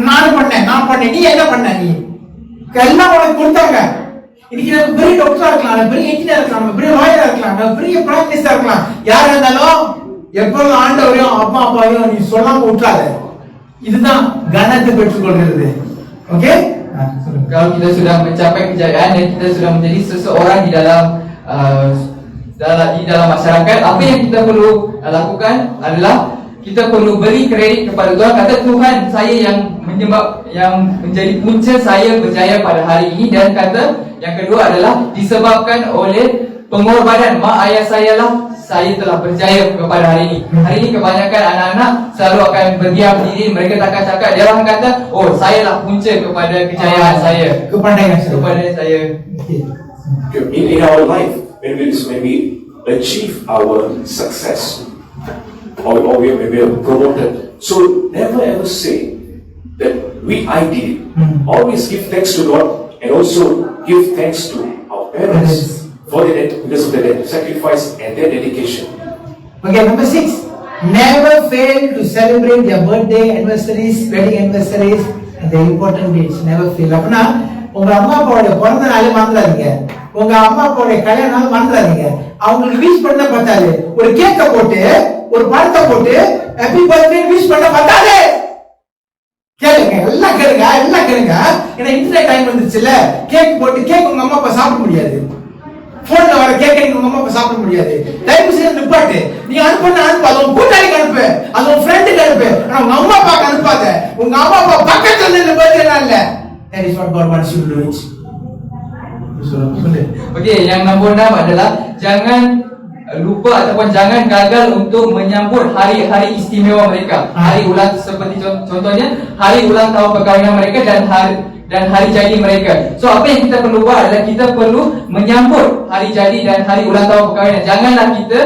நான் பண்ணேன் நீ என்ன பண்ண, நீ எல்லாம் உனக்கு கொடுத்தாங்க. இன்னைக்கு நம்ம பெரிய டாக்டரா இருக்கலாம், நம்ம பெரிய இன்ஜினியர் இருக்கலாம், நம்ம பெரிய லாயரா இருக்கலாம், நம்ம பெரிய பிராக்டிஸா இருக்கலாம். யாரா இருந்தாலும் எப்பொழுதும் ஆண்டவரையும் அப்பா அப்பாவையும் நீ சொல்லாம விட்டுறாத. இதுதான் கனத்தை பெற்றுக்கொள்கிறது. Okay,
kalau kita sudah mencapai kejayaan dan kita sudah menjadi seseorang di dalam masyarakat, apa yang kita perlu lakukan adalah kita perlu beri kredit kepada Tuhan. Kata Tuhan, saya yang menjadi punca saya berjaya pada hari ini. Dan kata yang kedua adalah disebabkan oleh pengorbanan mak ayah saya lah saya telah berjaya kepada hari ini. Hari ini kebanyakan anak-anak selalu akan berdiam diri, mereka takkan cakap. Dia orang kata, oh saya lah punca kepada kejayaan saya,
kepada
saya.
In our life, when we achieve our success, or we are promoted, so never ever say that I did it. Always give thanks to God, and also give thanks to our parents because of their sacrifice and their dedication.
Okay, number 6. Never fail to celebrate their birthday, anniversaries, wedding anniversaries, and the important dates. Never fail. அப்பனா உங்க அம்மா அப்பாவோட பிறந்த நாளை மறந்துடாதீங்க, உங்க அம்மா அப்பாவோட கல்யாண நாள் மறந்துடாதீங்க. அவங்களுக்கு விஷ் பண்ண பத்தாது, ஒரு கேக்க போட்டு ஒரு பழத்தை போட்டு ஹாப்பி பர்த்டே விஷ் பண்ண பத்தாது. கேளுங்க, எல்லாம் கேளுங்க. ஏன்னா இன்டர்நெட் டைம் வந்துச்சுல்ல, கேக் போட்டு கேக் உங்க அம்மா அப்பா சாப்பிட முடியாது, போன்ல வர கேக்க நீங்க உங்க அம்மா அப்பா சாப்பிட முடியாது. தயவு செய்து நிப்பாட்டு. நீ அனுப்பு, அது உன் கூட்டாளிக்கு அனுப்பு, அது உன் ஃப்ரெண்டுக்கு அனுப்பு, ஆனா உங்க அம்மா அப்பாக்கு அனுப்பாத. உங்க அம்மா அப்பா பக்கத்துல இருந்து பர்த்டே நாள்ல. That is what God wants you to do it.
Okey, yang nombor 6 adalah jangan lupa ataupun jangan gagal untuk menyambut hari-hari istimewa mereka. Hari ulang, seperti contohnya hari ulang tahun perkahwinan mereka dan hari jadi mereka. So apa yang kita perlu buat adalah kita perlu menyambut hari jadi dan hari ulang tahun perkahwinan. Janganlah kita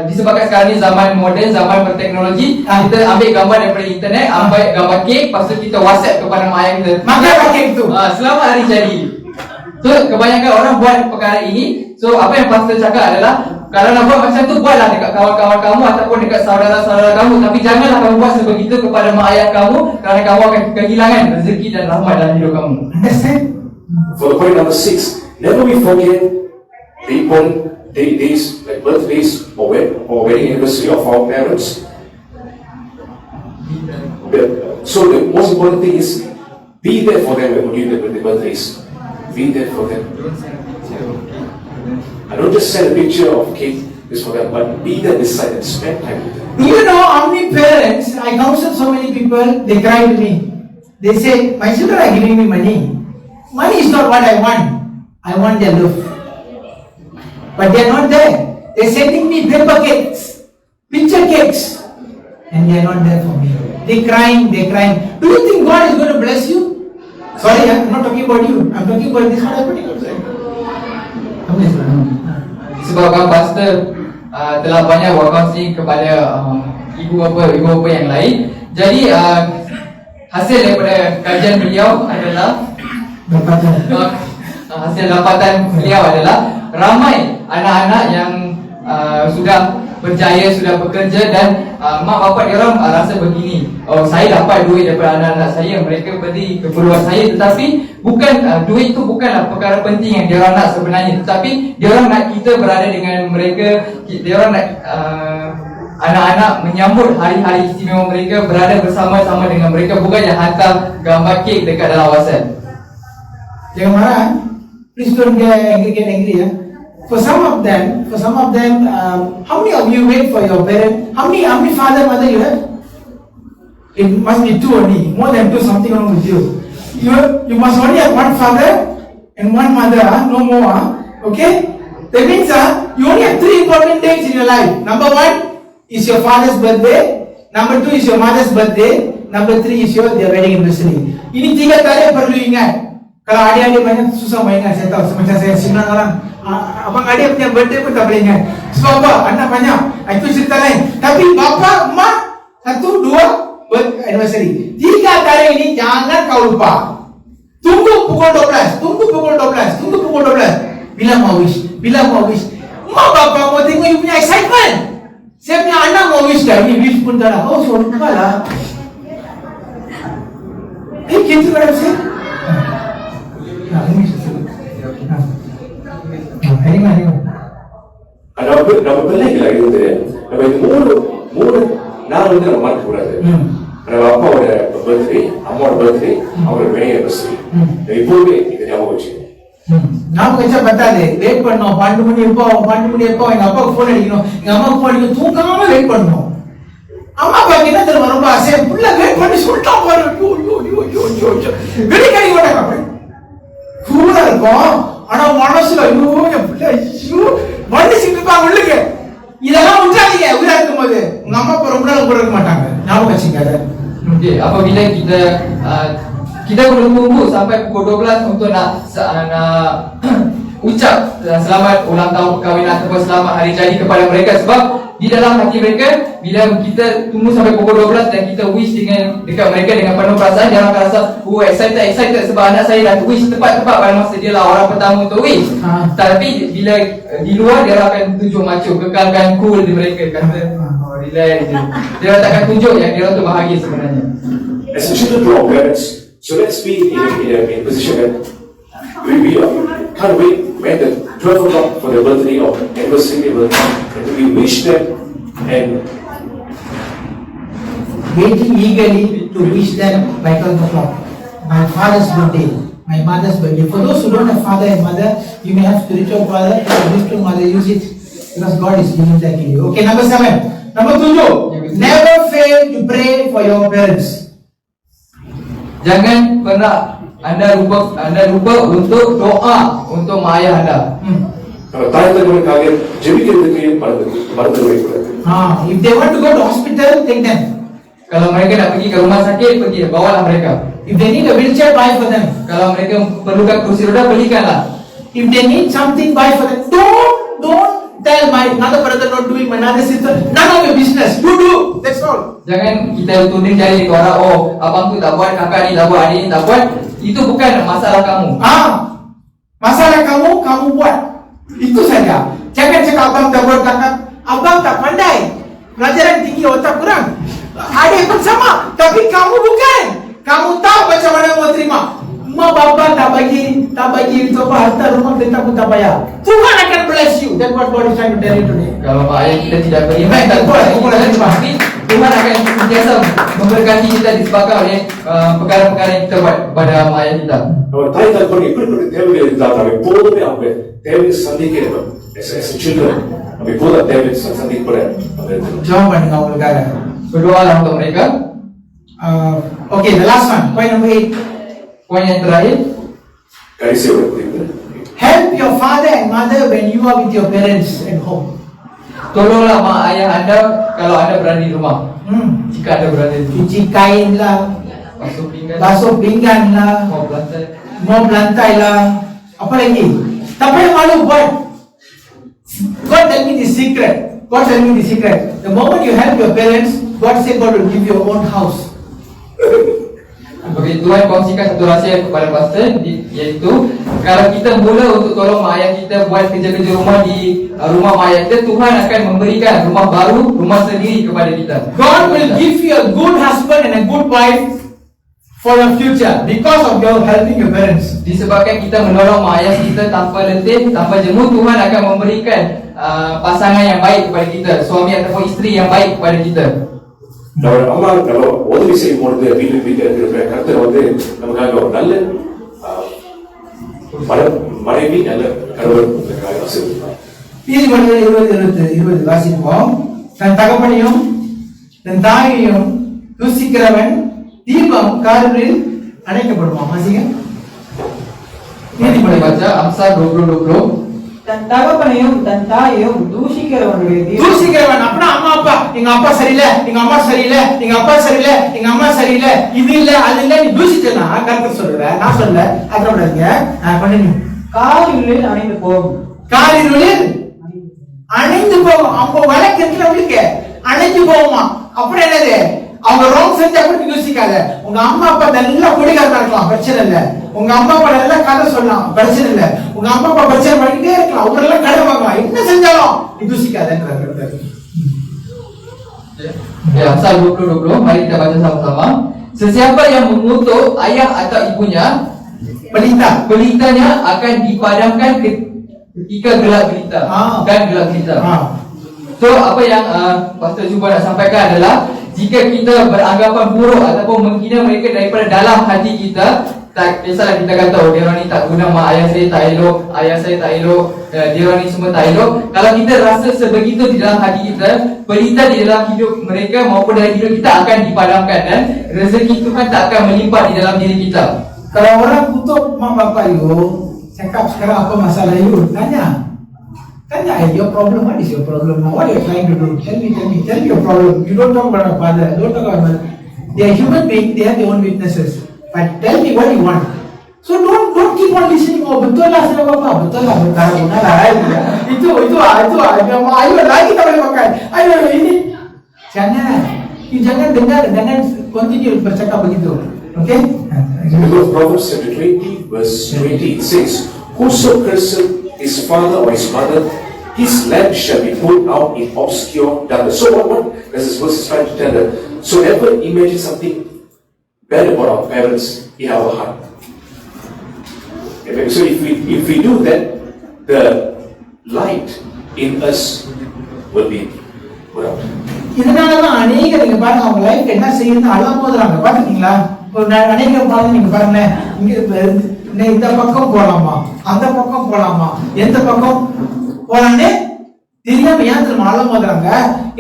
disebabkan sekarang ni zaman moden, zaman berteknologi, kita ambil gambar daripada internet, ambil gambar kek, lepas tu kita WhatsApp kepada mak ayah kita,
makan kek tu,
selamat hari jadi. So kebanyakan orang buat perkara ini. So apa yang pastor cakap adalah, kalau nak buat macam tu, buatlah dekat kawan-kawan kamu ataupun dekat saudara-saudara kamu, tapi janganlah kamu buat sebegitu kepada mak ayah kamu, kerana kamu akan kehilangan rezeki dan rahmat dalam hidup kamu.
Understand?
For point number 6, never we forget the important days like birthdays or wedding anniversary of our parents. So the most important thing is be there for them during the birthdays. Be there for them. I don't just send a picture of cake just for them, but be there beside them, spend time with them.
Do you know how many parents, I counsel so many people, they cry to me. They say, my children are giving me money. Money is not what I want their love. But they are not there. They are sending me paper cakes, picture cakes, and they are not there for me. They crying. Do you think God is going to bless you? Sorry, I'm not talking about you. I'm talking about this one happening outside.
Disebabkan pastor telah banyak buat counseling kepada ibu bapa yang lain. Jadi hasil daripada kajian beliau adalah hasil dapatan beliau adalah ramai anak-anak yang sudah berjaya, sudah bekerja, dan mak bapak dia orang rasa begini, oh saya dapat duit daripada anak-anak saya, mereka beri keperluan saya, tetapi bukan duit itu bukanlah perkara penting yang dia orang nak sebenarnya, tetapi dia orang nak kita berada dengan mereka, dia orang nak anak-anak menyambut hari-hari istimewa mereka, berada bersama-sama dengan mereka, bukannya hantar gambar kek dekat dalam WhatsApp.
Jangan marah. Please don't get angry ya. For some of them, how many of you wait for your parents? How many father, mother you have? It must be two only. More than two, something wrong with you. You must only have one father and one mother, no more. Okay? That means you only have three important dates in your life. Number one is your father's birthday. Number two is your mother's birthday. Number three is their wedding anniversary. Ini tiga tarikh perlu ingat. Kalau adik-adik banyak susah ingat, saya tahu. Macam saya 9 orang, abang adik punya birthday pun tak boleh ingat. Sebab apa? Anak banyak. Itu cerita lain. Tapi bapa, mak, 1, 2 anniversary. Tiga tarikh ini jangan kau lupa. Tunggu pukul 12. Bila mau wish. Mak bapa mau tengok you punya excitement. Saya punya anak mau wish dah. Ini wish pun tak ada. Oh, so lupa lah. Gitu kan saya?
நம்ம பிள்ளைகள் இருந்து நம்ம இது மூணு நாள் வந்து நம்ம மறக்க கூடாது. நம்ம அப்பாவோட பர்த்டே, அம்மாவோட பர்த்டே, அவரோட வெட்டிங் anniversary. இப்போவே இது ஞாபகம் வச்சா
பத்தாது. வெயிட் பண்ணோம். 12 மணி எப்போ எங்க அப்பாவுக்கு போன் அடிக்கணும், எங்க அம்மாவுக்கு போன் அடிக்கணும், தூங்காம வெயிட் பண்ணணும். அம்மா பாக்கு என்ன தெரியுமா ரொம்ப ஆசை, புள்ள வெயிட் பண்ணி சொல்லிட்டா பாரு, வெடி கடி மாட்டாங்க, கூலா இருக்கும். ஆனா மனசுல மன்னிச்சுட்டு இருப்பாங்க உள்ளுக்கு. இதெல்லாம் விட்டாதீங்க. உயிரா இருக்கும் போது உங்க அம்மா அப்பா ரொம்ப நாள் கூட இருக்க மாட்டாங்க. ஞாபகம் வச்சுங்க அதை.
Okey, apabila kita menunggu sampai pukul 12 untuk nak ucap selamat ulang tahun perkahwinan ataupun selamat hari jadi kepada mereka, sebab di dalam hati mereka bila kita tunggu sampai pukul 12 dan kita wish dekat mereka dengan penuh perasaan, dia akan rasa excited sebab anak saya dah wish tepat pada masa dia lah orang pertama untuk wish. Tapi bila di luar dia akan tunjuk macho, kekalkan cool di mereka, kata relax je. Dia takkan tunjuk yang dia tu bahagia sebenarnya.
As a children to our parents, so let's be in a position that we can't wait when the 12 o'clock for the birthday or anniversary will come, and we wish them and
waiting eagerly to wish them by 12 o'clock. My father's birthday, my mother's birthday. For those who don't have father and mother, you may have spiritual father, spiritual mother. Use it because God is giving that to you. Okay, number 7. Number 7. Never fail to pray for your parents.
Jangan pernah anda lupa untuk doa untuk mak ayah anda.
நம்ம தாய் தகவலுக்காக ஜெபிக்கிறதுக்கு மறந்து வைக்கூடாது.
If they want to go to hospital, take them.
Kalau mereka nak pergi ke rumah sakit, bawalah mereka.
If they need a wheelchair, buy for them.
Kalau mereka perlukan kursi roda, belikanlah.
If they need something, buy for them. Don't tell my another brother not doing, my another sister, none of your business. You do. That's all.
Jangan kita tuding jari ke orang, oh abang tu tak buat, kakak ni tak buat, adik ni tak buat. Itu bukan masalah kamu.
Masalah kamu buat. Itu saja. Jangan cakap abang tak buat, kakak abang tak pandai, pelajaran tinggi, otak kurang. Adik pun sama, tapi kamu bukan. Kamu tahu macam mana mau terima. Mak bapa tak bagi itu apa, harta rumah kita pun tak bayar. Tuhan akan bless you. That's what God is trying to tell you today.
Kalau mak ayah kita tidak beriman, tapi Tuhan akan sentiasa memberkati kita disebabkan oleh perkara-perkara yang kita buat pada mak ayah kita.
நம்ம தாய் தகப்பன் எப்படிப்பட்ட தேவைகள் இருந்தாலும் நம்ம எப்போதுமே அவங்க தேவையை சந்திக்கிறோம். As children, நம்ம எப்போதும் தேவையை சந்திக்கப்பட
Jawab பண்ணுங்க அவங்களுக்காக.
Berdoalah untuk mereka.
Okay, the last one, point number 8.
Poin yang terakhir,
கடைசியோட குறிப்பு.
Help your father and mother when you are with your parents at home.
tolonglah mak ayah anda kalau anda berada di rumah. Jika anda berada di rumah,
Cuci kain lah, basuh pinggan lah, mau belantai lah, apa lagi? Tak payah malu buat. God tell me the secret. God tell me the secret. The moment you help your parents, God say God will give you your own house.
Bagi Tuhan kongsikan satu rahsia kepada pastor, iaitu kalau kita mula untuk tolong mak ayah kita buat kerja-kerja rumah di rumah mak ayah kita, Tuhan akan memberikan rumah baru, rumah sendiri kepada kita.
God will give you a good husband and a good wife for your future because of your helping your parents.
Disebabkan kita menolong mak ayah kita tanpa letih, tanpa jemu, Tuhan akan memberikan pasangan yang baik kepada kita, suami ataupun isteri yang baik kepada kita.
நம்ம அம்மா நம்ம உதவி செய்யும் பொழுது வீட்டில் இருக்கிற கருத்தை நமக்காக ஒரு நல்ல மனைவி அல்ல கணவன் ஆசீர்வதிப்பார்.
நீதிமொழிகள் 20 வாசிப்போம். தன் தகப்பனையும் தன் தாயையும் தூசிக்கிறவன் தீபம் காரில் அணைக்கப்படுவான். வாசிங்க.
Mari kita baca Amsal 20:20.
தன் தகப்பனையும் தன் தாயையும் தூஷிக்கிறவனுடைய தீபம்
தூசிக்கிறவன் அப்படின்னா அம்மா அப்பா, எங்க அப்பா சரியில்லை, எங்க அம்மா சரியில்லை, எங்க அப்பா சரியில்லை, எங்க அம்மா சரியில்லை, இது இல்ல அது இல்ல, நீ தூசிச்சனா கருத்து சொல்ற, நான் சொல்ல அப்புறம்ங்க பண்ணு.
காரில் அணைந்து போகும்.
காரிருளில் அணைந்து போகும். அவங்க வழக்கென்றவங்களுக்கு அணைஞ்சு போகுமா? அப்படி என்னது? அவங்க ரோங் செஞ்சா கூட யோசிக்காத. உங்க அம்மா அப்பா நல்லா குடிகாரனா இருக்கலாம், பிரச்சனை இல்ல. உங்க அம்மா அப்பா நல்லா கதை சொல்லலாம், பிரச்சனை இல்ல. உங்க அம்மா அப்பா பிரச்சனை பண்ணிட்டே இருக்கலாம், அவங்க எல்லாம் கடை வாங்கலாம், என்ன செஞ்சாலும் நீ யோசிக்காதன்றாரு.
Amsal 20:20. Mari kita baca sama-sama. Sesiapa yang mengutuk ayah atau ibunya, pelitanya akan dipadamkan ketika gelap gulita. Kan gelap gulita. So apa yang Pastor cuba nak sampaikan adalah jika kita beranggapan buruk ataupun menghina mereka daripada dalam hati kita, tak kisahlah kita kata oh dia orang ni tak guna, mak ayah saya tak elok, ayah saya tak elok, dia orang ni semua tak elok. Kalau kita rasa sebegitu di dalam hati kita, pelita di dalam hidup mereka maupun dalam hidup kita akan dipadamkan dan rezeki Tuhan tak akan melimpah di dalam diri kita.
Kalau orang kutuk mak bapak you, cakap sekarang apa masalah you, tanya your problem, what is your problem now, what are you trying to do, tell me your problem. You don't talk about a father, don't talk about mother. They are human beings, they have their own weaknesses, but tell me what you want. So don't keep on listening. Oh betul lah saya bapak, betul lah betul lah itu ayo lagi tak boleh makan, ayo ini jangan dengar, jangan continue bercakap begitu. Okay?
Proverbs chapter 20 verse 20 it says, whoso curseth his father or his mother, his lamp shall be put out in obscure darkness. So what does this verse is trying to tell us? So never imagine something bad about our parents in our heart. Okay, so if we do that, the light in us will be put out.
இதனாலதான் அநேகர் நீங்க பாருங்க அவங்க லைஃப் என்ன செய்யுதுன்னு அழாம போதுறாங்க. பாத்துக்கீங்களா? ஒரு அநேகர் பாருங்க, நீங்க பாருங்க, இங்க இந்த பக்கம் போலாமா, அந்த பக்கம் போலாமா, எந்த பக்கம் போலான்னு தெரியாம ஏன் திரும்ப அழாம போதுறாங்க?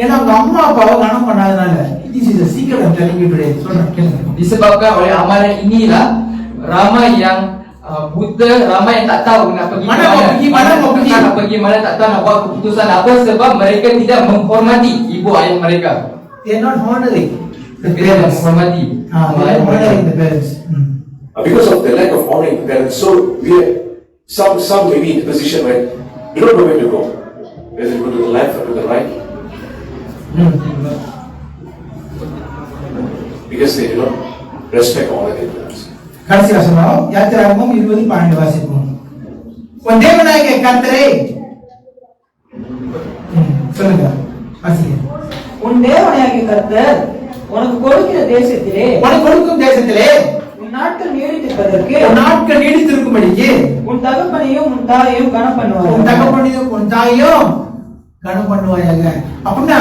ஏன்னா அவங்க அம்மா அப்பாவை கனம் பண்ணாதனால. This is a secret I'm telling you today. சொல்றேன் கேளுங்க.
Disebabkan oleh amalan inilah ramai yang buta, ramai yang tak tahu nak pergi mana nak pergi mana, tak tahu nak buat keputusan apa sebab mereka tidak menghormati ibu ayah mereka.
They are not honoring the
Tidak
parents.
menghormati.
They are honoring the parents.
Because of the lack of honoring parents, so we are, some may be in the position where you don't know where to go. Whether you go to the left or to the right. Because they do not respect or honor their parents.
கடைசி வசனம் யாத்திராகமம் 20:12 வாசிப்போம். உன் தேவனாகிய கர்த்தரே சொல்லுங்க வாசிங்க.
உன் தேவனாகிய கர்த்தர் உனக்கு கொடுக்கிற தேசத்திலே,
உனக்கு கொடுக்கும் தேசத்திலே
உன் நாட்கள் நீடித்திருப்பதற்கு,
உன் நாட்கள் நீடித்திருக்கும்படிக்கு
உன் தகப்பனையும் உன் தாயையும் கனம்
உன்
பண்ணுவார்.
தகப்பனையும் உன் தாயையும் கனம் பண்ணுவாயாக. அப்படின்னா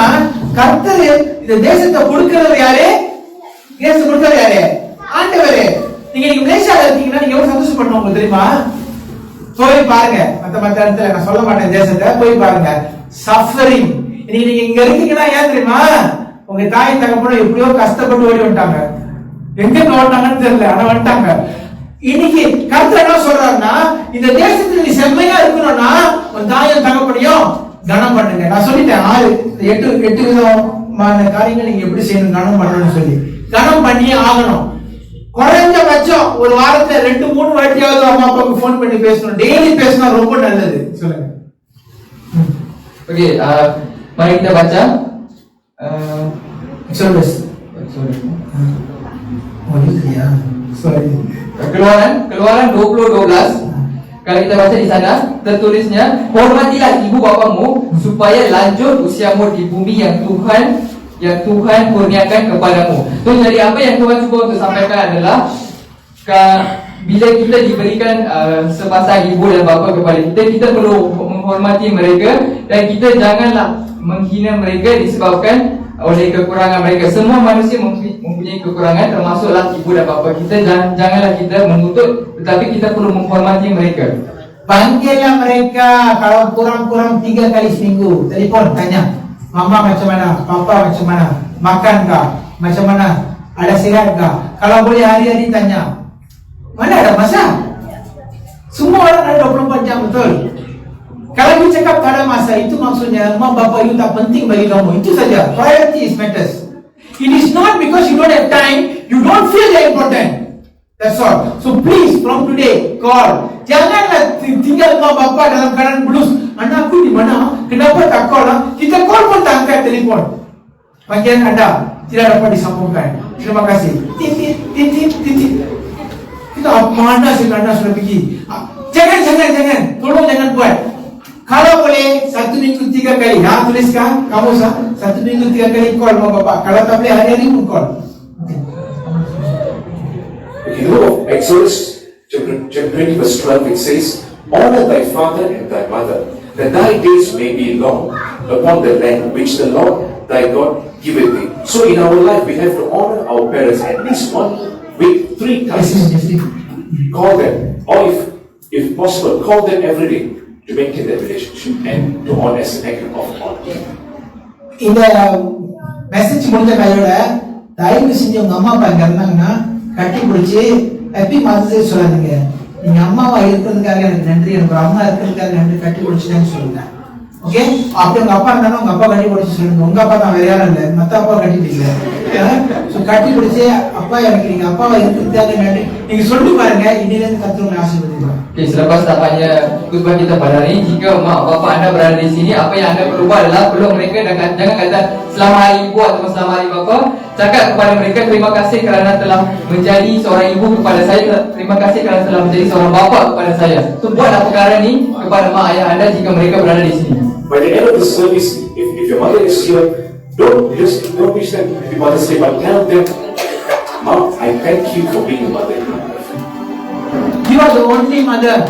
கர்த்தர் இந்த தேசத்தை கொடுக்கிறவர் யாரு? இயேசு கொடுக்கிறவர் யாரு? ஆண்டவரே. நீங்க மலேசியால இருக்கீங்கன்னா நீங்க எவ்வளவு சந்தோஷப்படணும் உங்களுக்கு தெரியுமா? போய் பாருங்க, மத்த இடத்துல நான் சொல்ல மாட்டேன் தேசத்தை, போய் பாருங்க. சஃபரிங். நீங்க இங்க இருக்கீங்கன்னா ஏன் தெரியுமா? உங்க தாய் தகப்பனும் எப்படியோ கஷ்டப்பட்டு ஓடி வந்துட்டாங்க. எங்க ஓட்டாங்கன்னு தெரியல, ஆனா வந்துட்டாங்க. இன்னைக்கு கர்த்தர் என்ன சொல்றாருன்னா, இந்த தேசத்துல நீ செம்மையா இருக்கணும்னா உன் தாயும் தகப்பனையும் கனம் பண்ணுங்க. நான் சொல்லிட்டேன் 8 விதமான காரியங்கள் நீங்க எப்படி செய்யணும், கனம் பண்ணணும்னு சொல்லி. கனம் பண்ணியே ஆகணும். குறைஞ்சபட்சம் ஒரு வாரத்துல 2-3 வாட்டியாவது அம்மா அப்பாவுக்கு போன் பண்ணி பேசணும். டெய்லி பேசினா ரொம்ப நல்லது. சொல்லுங்க.
Okey, mari kita baca
Exodus. Oh iya. Sorry.
Keluaran 20:12. Kalau kita baca di sana tertulisnya, hormatilah ibu bapamu supaya lanjut usiamu di bumi yang Tuhan kurniakan kepadamu. So jadi apa yang Tuhan cuba untuk sampaikan adalah bila kita diberikan sepasang ibu dan bapa kepada kita, kita perlu menghormati mereka dan kita janganlah menghina mereka disebabkan oleh kekurangan mereka. Semua manusia mempunyai kekurangan, termasuklah ibu dan bapa kita. Janganlah kita mengutuk, tetapi kita perlu menghormati mereka.
Panggillah mereka. Kalau kurang-kurang 3 kali seminggu, telefon tanya, mama macam mana, papa macam mana, makan kah, macam mana, ada sihat kah. Kalau boleh hari-hari tanya. Mana ada masa? Semua orang ada 24 jam, betul. Kalau you cakap tak ada masa, itu maksudnya mak bapa you tak penting bagi kamu. Itu saja. Priority is matters. It is not because you don't have time, you don't feel they important. That's all. So please, from today, call. Janganlah tinggal mak bapa dalam keadaan blues. Anakku di mana? Kenapa tak call? Kita call pun tak angkat telefon. Panggilan anda tidak dapat disambungkan. Terima kasih. Titit. Kita mana sih anda sudah pergi? Jangan. Tolong jangan buat. Kalau boleh 1 minggu 3 kali. Tuliskan kamu 1 minggu 3 kali call mak bapak. Kalau tak boleh hari-hari pun call.
In the book of Exodus, chapter 20, verse 12, it says, honor thy father and thy mother, that thy days may be long upon the land which the Lord thy God giveth thee. So in our life, we have to honor our parents at least 1 week, 3 times. Call them, or if possible, call them every day to maintain that relationship and to honor as an act of honor.
இந்த மெசேஜ் முடிஞ்ச கையோட தயவு செஞ்சு உங்க அம்மா அப்பா இங்க இருந்தாங்கன்னா கட்டி பிடிச்சி ஹாப்பி மதர்ஸ் டே சொல்லாதீங்க. நீங்க அம்மாவா இருக்கிறதுக்காக எனக்கு நன்றி, எனக்கு ஒரு அம்மா இருக்கிறதுக்காக நன்றி, கட்டி பிடிச்சிட்டேன்னு சொல்லுங்க. ஓகே, அப்படி உங்க அப்பா இருந்தாலும் உங்க அப்பா கட்டி பிடிச்சி சொல்லுங்க. உங்க அப்பா தான் வேற யாரும் இல்லை, மத்த அப்பா கட்டி பிடிக்கல. கட்டி பிடிச்சி அப்பா எனக்கு நீங்க அப்பாவா இருக்கிறதுக்காக நன்றி நீங்க சொல்லி பாருங்க. இன்னில இருந்து கர்த்தர் ஆசீர்வதிப்பார்.
Okay, selepas tamatnya khutbah kita pada hari ini, jika mak bapa anda berada di sini, apa yang anda perlu buat adalah peluk mereka dan jangan kata selamat hari ibu atau selamat hari bapa. Cakap kepada mereka, terima kasih kerana telah menjadi seorang ibu kepada saya, terima kasih kerana telah menjadi seorang bapa kepada saya. So buatlah perkara ini kepada mak ayah anda jika mereka berada di sini.
By the end of the service, if your mother is here, don't wish them happy Mother's Day, but tell them, Mom, I thank you for being a mother.
You are the only mother.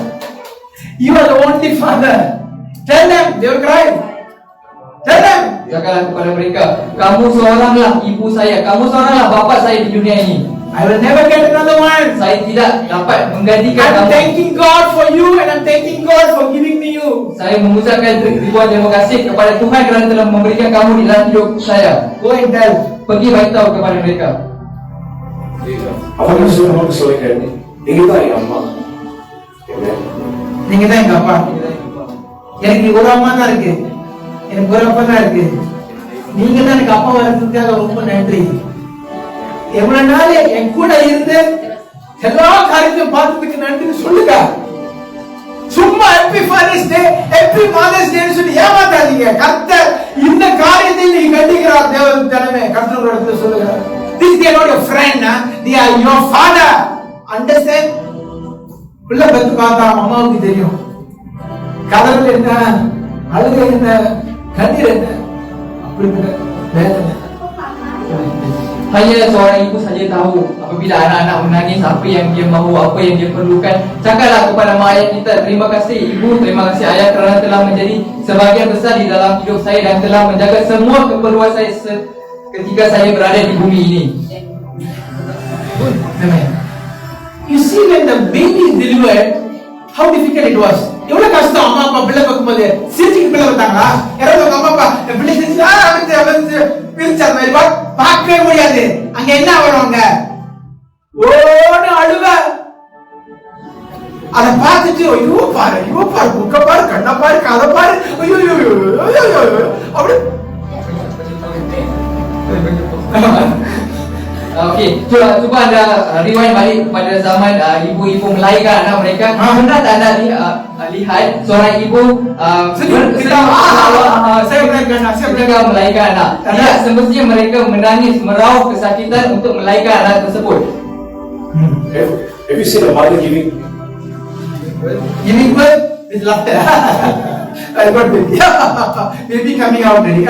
You are the only father. Tell them, they will cry. Tell them.
Cakaplah kepada mereka, kamu seoranglah ibu saya, kamu seoranglah bapa saya di dunia ini.
I will never get another one.
Saya tidak dapat menggantikan
I'm
kamu.
thanking God for you and I'm thanking God for giving me you.
Saya mengucapkan ribuan terima kasih kepada Tuhan kerana telah memberikan kamu di dalam hidup saya.
Go and tell.
Pergi beritahu kepada mereka.
Apa yang sudah சொல்லிக்கிறேன் நீங்க தான் என் அம்மா.
நீங்க தான் எங்க அப்பா. எனக்கு ஒரு அம்மா தான் இருக்கு, எனக்கு ஒரு அப்பா தான் இருக்கு. நீங்க தான் எனக்கு அப்பா வரதுக்காக ரொம்ப நன்றி. எவ்வளவு நாள் என் கூட இருந்து எல்லா காரியத்தையும் பார்த்ததுக்கு நன்றி சொல்லுங்க. சும்மா ஹாப்பி ஃபாதர்ஸ் டே, ஹாப்பி மதர்ஸ் டே சொல்லி ஏமாத்தாதீங்க. கர்த்தர் இந்த காரியத்தை நீங்க கண்டிக்கிறார். தேவன் தலைமை கர்த்தரோட இடத்துல சொல்லுங்க. This is not your friend, they are your father. Understand? பிள்ளை பத்தி பார்த்தா அம்மாவுக்கு தெரியும். கதறல் என்ன, அழுகை என்ன, கண்ணீர் என்ன, அப்படிப்பட்ட வேதனை.
Hanya seorang ibu saja tahu apabila anak-anak menangis apa yang dia mahu, apa yang dia perlukan. Cakaplah kepada mak ayah kita, terima kasih ibu, terima kasih ayah kerana telah menjadi sebahagian besar di dalam hidup saya dan telah menjaga semua keperluan saya ketika saya berada di bumi ini.
Amen. You see when the baby is delivered, how difficult it was. எவ்வளவு கஷ்டம். அம்மா அப்பா பிள்ளை பார்க்கும்போது சிரிச்சுக்கு பிள்ளை வந்தாங்களா? யாராவது அம்மா அப்பா பிள்ளை சிரிச்சு பிரிச்சா மாதிரி பார்க்கவே முடியாது. அங்க என்ன வருவாங்க, ஓடு அழுவ. அதை பார்த்துட்டு ஐயோ பாரு புக்க பாரு, கண்ண பாரு, கதை பாரு, ஐயோ அப்படி.
Okey, cuba anda rewind balik pada zaman ibu-ibu melahirkan anak mereka. Pernah tak anda lihat seorang ibu saya melahirkan anak? Tidak semestinya mereka menangis meraup kesakitan untuk melahirkan anak tersebut.
Have you seen a mother giving
birth with laughter? I got baby. Baby coming out ready.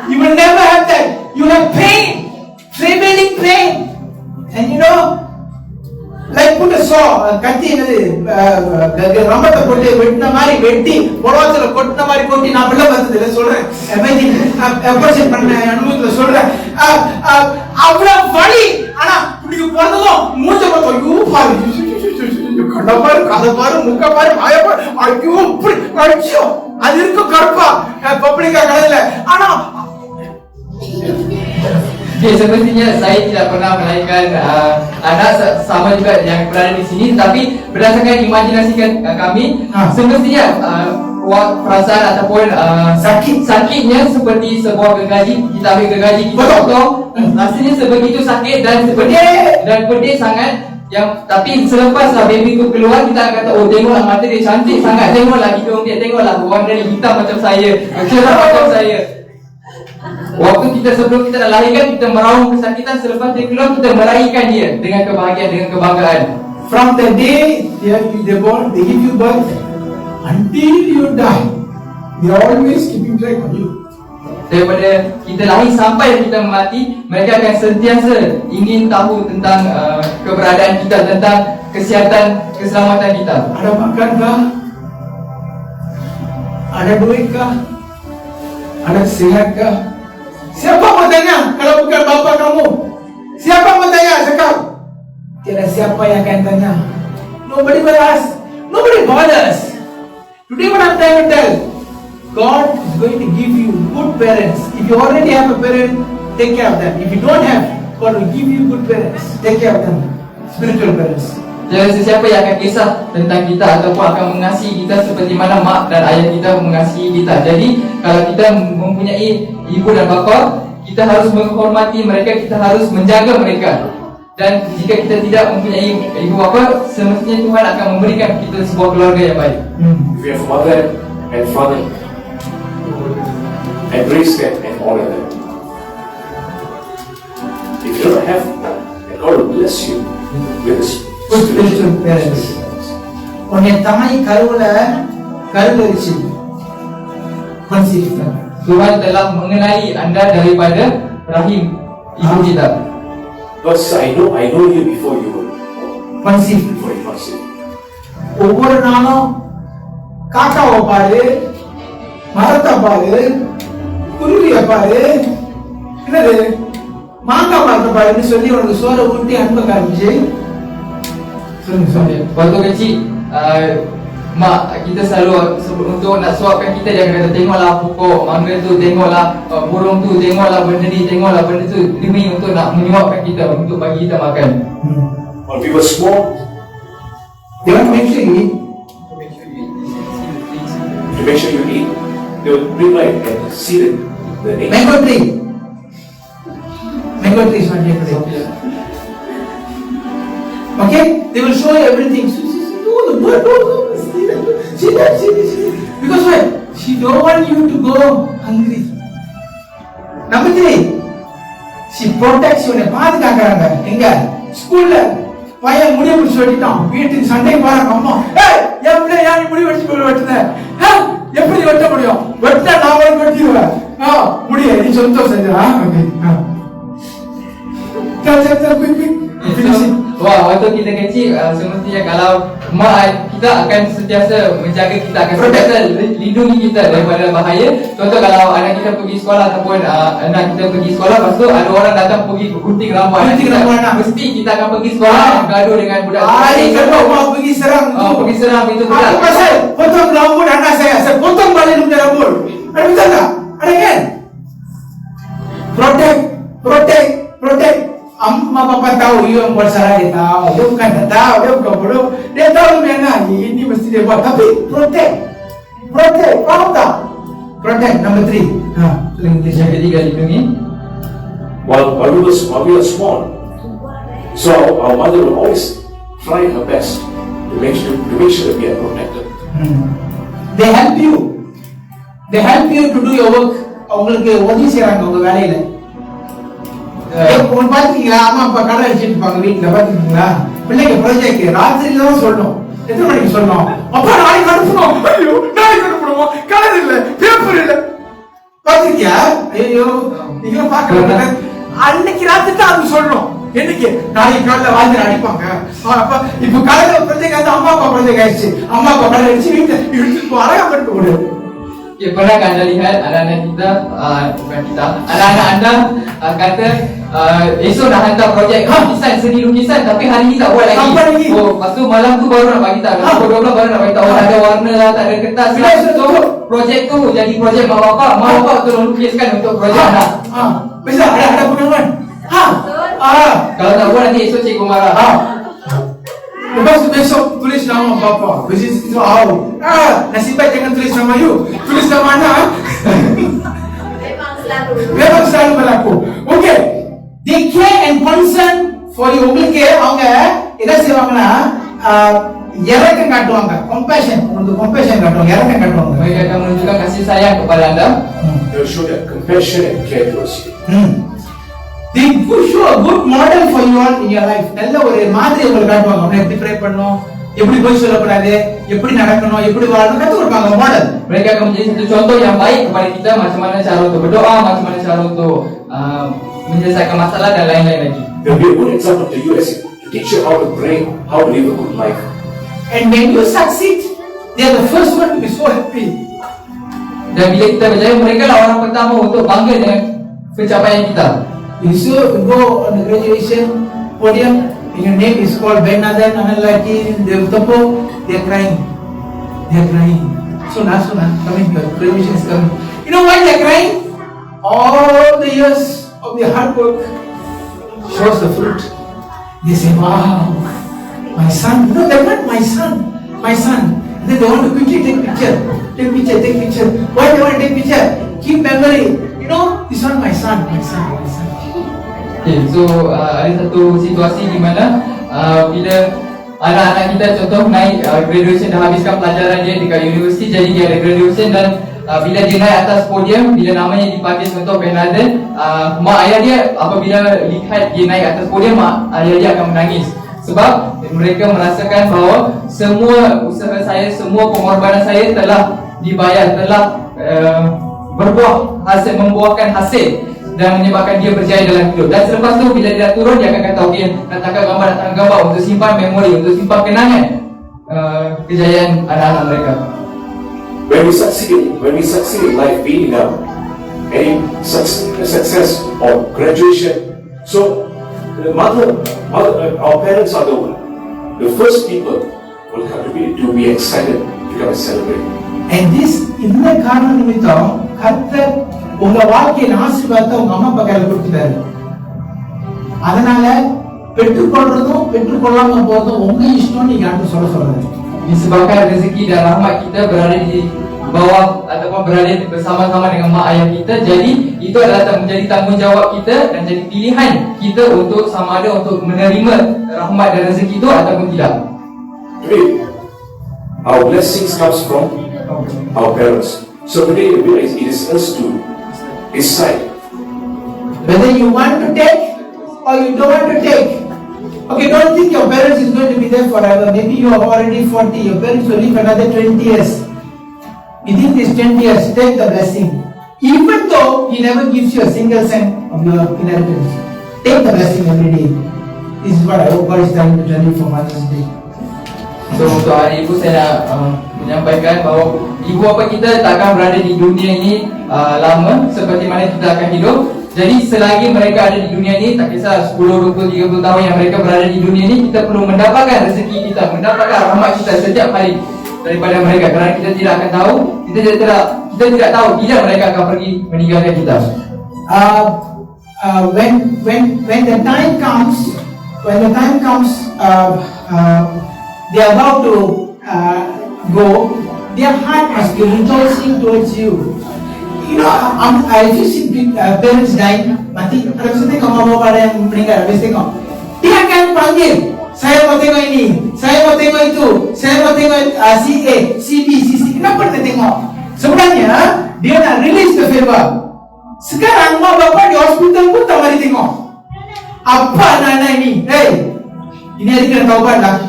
You will never have that. You have pain. Prevailing pain. And you know, like put so கத்தி என்னது ரம்பத்தை போட்டு வெட்டின மாதிரி வெட்டி புடவாத்துல கொட்டின மாதிரி கொட்டி நான் பிள்ளை பார்த்ததுல சொல்றேன் எபர்சன் பண்ண அனுபவத்துல சொல்றேன் அவ்வளவு வலி. ஆனா இப்படி பிறந்ததும் மூஞ்ச பார்த்தோம் ஐயோ பாரு கண்ண பாரு கதை பாரு முக்க பாரு வாய பாரு ஐயோ இப்படி அடிச்சோ அது இருக்கும் கருப்பா பப்ளிக்கா கடையில. ஆனா
Okay, semestinya saya tidak pernah melahirkan anak sama juga yang berada di sini, tapi berdasarkan imajinasi kami, semestinya perasaan ataupun sakitnya seperti sebuah gergaji. Kita ambil gergaji, kita potong, rasanya sebegitu sakit dan pedih sangat. Tapi selepas baby itu keluar, kita akan kata, oh tengoklah mata dia cantik sangat, tengoklah hidung dia, tengoklah warna dia hitam macam saya, cerah macam saya. Waktu kita sebelum kita dah lahirkan, kita meraung kesakitan, selepas dia keluar, kita meraihkan dia dengan kebahagiaan, dengan kebanggaan.
From the day they born, they give you birth until you die, they are always keeping track of you.
Daripada kita lahir sampai kita mati, mereka akan sentiasa ingin tahu tentang keberadaan kita, tentang kesihatan, keselamatan kita.
Ada makan kah? Ada duit kah? Ada sehat kah? Siapa mau tanya kalau bukan bapa kamu? Siapa mau tanya sekarang? Tiada siapa yang akan tanya. Nobody will ask. Nobody bothers. Today what I'm trying to tell, God is going to give you good parents. If you already have a parent, take care of them. If you don't have, God will give you good parents. Take care of them. Spiritual parents.
Jadi sesiapa yang akan kisah tentang kita ataupun akan mengasihi kita seperti mana mak dan ayah kita mengasihi kita. Jadi kalau kita mempunyai ibu dan bapa, kita harus menghormati mereka, kita harus menjaga mereka. Dan jika kita tidak mempunyai ibu bapa, semestinya Tuhan akan memberikan kita sebuah keluarga yang baik.
If you have mother and father, embrace them and honor them. If you don't have that, God will bless you with His
spiritual parents. உன்னை தாய் கருவறிச்சு conceive.
Tuhan telah mengenali anda daripada rahim ibu kita.
Because I know you before you were
conceive.
before you conceived.
ஒவ்வொரு நாளும் காக்காவை பாரு, மரத்தை பாரு, குருவியை பாரு, என்னது மாங்காய் மரத்தை பாருன்னு சொல்லி உனக்கு சோறை ஊட்டி அன்பை காமிச்சு.
Waktu kecil, mak kita selalu untuk nak suapkan kita, dia kata tengoklah pokok mangga tu, tengoklah burung tu, tengoklah benda ni, tengoklah benda tu, demi untuk nak menyuapkan kita, untuk bagi kita makan.
When we were small,
They want to make sure you eat.
to make sure you eat, they would bring like and seed the egg.
Mango tree. Mango tree is not yet ready. Okay? They will show you everything. Oh, the bird, see that. Because why? She don't want you to go hungry. Number 3, she protects you. பாதுகாக்கறாங்க. எங்க? ஸ்கூல்ல பையன் முடி பிடிச்சு வெட்டிட்டான். வீட்டுக்கு சண்டை போறாங்க அம்மா. ஏய், எப்படி யாரு முடி வெட்டுன? எப்படி வெட்ட முடியும்? வெட்ட நான் உனக்கு வெட்டிடுவேன். முடிய நீ சொந்தம் செஞ்சா. Okay.
Waktu kita kecil, semestinya kalau mak kita akan sentiasa menjaga kita, akan sentiasa lindungi kita daripada bahaya. Contoh kalau anak kita pergi sekolah ataupun anak kita pergi sekolah, lepas tu ada orang datang pergi gunting rambut anak, mesti kita akan pergi sekolah gaduh dengan budak.
Hari kedua mau pergi serang.
Pergi serang itu budak.
Apa pasal? Potong rambut anak saya potong balik dia rambut. Ada betul tak? Ada kan? Protect. Amma bapa tahu, you yang buat salah dia tahu, dia bukan tak tahu, dia bukan bodoh, dia tahu memang ini mesti dia buat, tapi protect, faham tak? Protect. Number 3.
Yang ketiga lindungi.
While we were small, so our mother will always try her best to make sure that we are protected.
They help you to do your work. அவங்களுக்கு உதவி செய்றாங்க உங்க வேலையில. ஒன்று பாத்தீங்களா, அம்மா அப்பா கடை வச்சுட்டு இருப்பாங்க வீட்டுல, பாத்தீங்களா பிள்ளைங்க ப்ராஜெக்ட் ராத்திரியில தான் சொல்லணும். எத்தனை மணிக்கு சொல்லணும்? அப்பா நாளைக்கு அனுப்பணும். ஐயோ நாளைக்கு அனுப்பணுமா? கலர் இல்ல, பேப்பர் இல்ல. பாத்தீங்களா? ஐயோ நீங்களும் பார்க்க அன்னைக்கு ராத்திரி தான் அது சொல்லணும். என்னைக்கு நாளைக்கு காலைல வாங்கி அடிப்பாங்க. அப்ப இப்ப காலையில குழந்தைங்க வந்து அம்மா அப்பா குழந்தைங்க ஆயிடுச்சு, அம்மா அப்பா குழந்தை அடிச்சு வீட்டுல இழுத்துட்டு அழகா பண்ணிட்டு கூடாது.
Okay, pernahkah anda lihat anak-anak kita, bukan kita, anak-anak anda kata esok dah hantar projek lukisan, seni lukisan, tapi hari ni tak buat lagi.
Apa lagi?
Oh, lepas tu malam tu baru nak bagi tahu. Pukul 12 baru nak bagi tahu. Tak ada warna lah, tak ada kertas lah. So, projek tu jadi projek mak bapak tolong lukiskan untuk projek anak.
Bisa ada pegangan.
Kalau tak buat nanti esok cikgu marah.
Lepas tu besok tulis nama bapa. Which is itu nasib baik jangan tulis nama you. Tulis nama anak. Memang selalu berlaku. Okay. They care and concern for you. உங்களுக்கு அவங்க என்ன செய்வாங்கன்னா இரக்கம் காட்டுவாங்க. Compassion. உங்களுக்கு compassion காட்டுவாங்க. இரக்கம் காட்டுவாங்க.
Mereka akan menunjukkan kasih sayang kepada anda.
They will show their compassion and care towards you.
They will show a good model for you all in your life. நல்ல ஒரு மாதிரி உங்களுக்கு காட்டுவாங்க. அப்படி எப்படி ப்ரே பண்ணணும், எப்படி போய் சொல்லக்கூடாது, எப்படி நடக்கணும், எப்படி வாழணும் கத்து கொடுப்பாங்க model.
Mereka akan menjadi satu contoh yang baik kepada kita macam mana cara untuk berdoa, macam mana cara untuk menyelesaikan masalah dan lain-lain lagi.
They will be a good example to you as to teach you how to pray, how to live a good life.
And when you succeed, they are the first one to be so happy.
Dan bila kita berjaya, mereka lah orang pertama untuk bangga dengan pencapaian kita.
You go on the graduation podium, and your name is called Ben Nadan, Analaki, Devtapo, they are crying. They are crying. Soon, coming here, graduation is coming. You know why they are crying? All the years of their hard work shows the fruit. They say, wow, my son. No, they want my son. Then they want to quickly take picture. Why they want to take picture? Keep memory. You know, this one my son.
Okay, so ada satu situasi di mana bila anak-anak kita contoh naik graduation, dah habiskan pelajaran dia dekat universiti, jadi dia ada graduation dan bila dia naik atas podium, bila namanya dipanggil contoh Ben Laden, mak ayah dia apabila lihat dia naik atas podium, mak ayah dia akan menangis. Sebab mereka merasakan bahawa semua usaha saya, semua pengorbanan saya telah dibayar, telah membuahkan hasil dan menyebabkan dia berjaya dalam hidup. Dan selepas tu bila dia turun, dia akan kata okey, nak tangkap gambar untuk simpan memori, untuk simpan kenangan kejayaan anak-anak mereka.
When we succeed in life, be it any success or graduation, so our parents are the first people will have to be excited to come and celebrate.
And this இந்த காரணம் நிமித்தம் கர்த்தர் உங்க வாழ்க்கையின் ஆசீர்வாதத்தை உங்க அம்மா அப்பா கையில கொடுத்துட்டாரு. அதனால பெற்றுக்கொள்றதும் பெற்றுக்கொள்ளாம போறதும் உங்க இஷ்டம், நீங்க யாரும் சொல்றாரு.
Disebabkan rezeki dan rahmat kita berada di bawah ataupun berada bersama-sama dengan mak ayah kita, jadi itu adalah menjadi tanggungjawab kita dan jadi pilihan kita untuk sama ada untuk menerima rahmat dan rezeki itu ataupun tidak.
Today, our blessings comes from our parents. So today it is us to decide
whether you want to take or you don't want to take. Okay, don't think your parents is going to be there forever. Maybe you are already 40, your parents will live another 20 years. Within these 20 years, take the blessing. Even though he never gives you a single cent of your inheritance, take the blessing every day. This is what I hope God is trying to tell you for Mother's Day.
So untuk hari ibu, saya nak menyampaikan bahawa ibu bapa kita takkan berada di dunia ini lama seperti mana kita akan hidup. Jadi selagi mereka ada di dunia ini, tak kisah 10, 20, 30 tahun yang mereka berada di dunia ini, kita perlu mendapatkan rezeki kita, mendapatkan rahmat kita setiap hari daripada mereka, kerana kita tidak akan tahu, kita tidak tahu bila mereka akan pergi meninggalkan kita.
When the time comes, they are about to go, their heart must be rejoicing towards you. You know, if you see parents dying, mati, habis itu tengok mama bapa yang meninggal, habis tengok, dia akan panggil, saya mau tengok ini, saya mau tengok itu, saya mau tengok CA, CB, CC. Kenapa dia tengok? Sebenarnya dia nak release the favor. Sekarang mama bapa di hospital pun tak mari tengok. Apa anak-anak ini? Hey, ini hari kena taubat lah.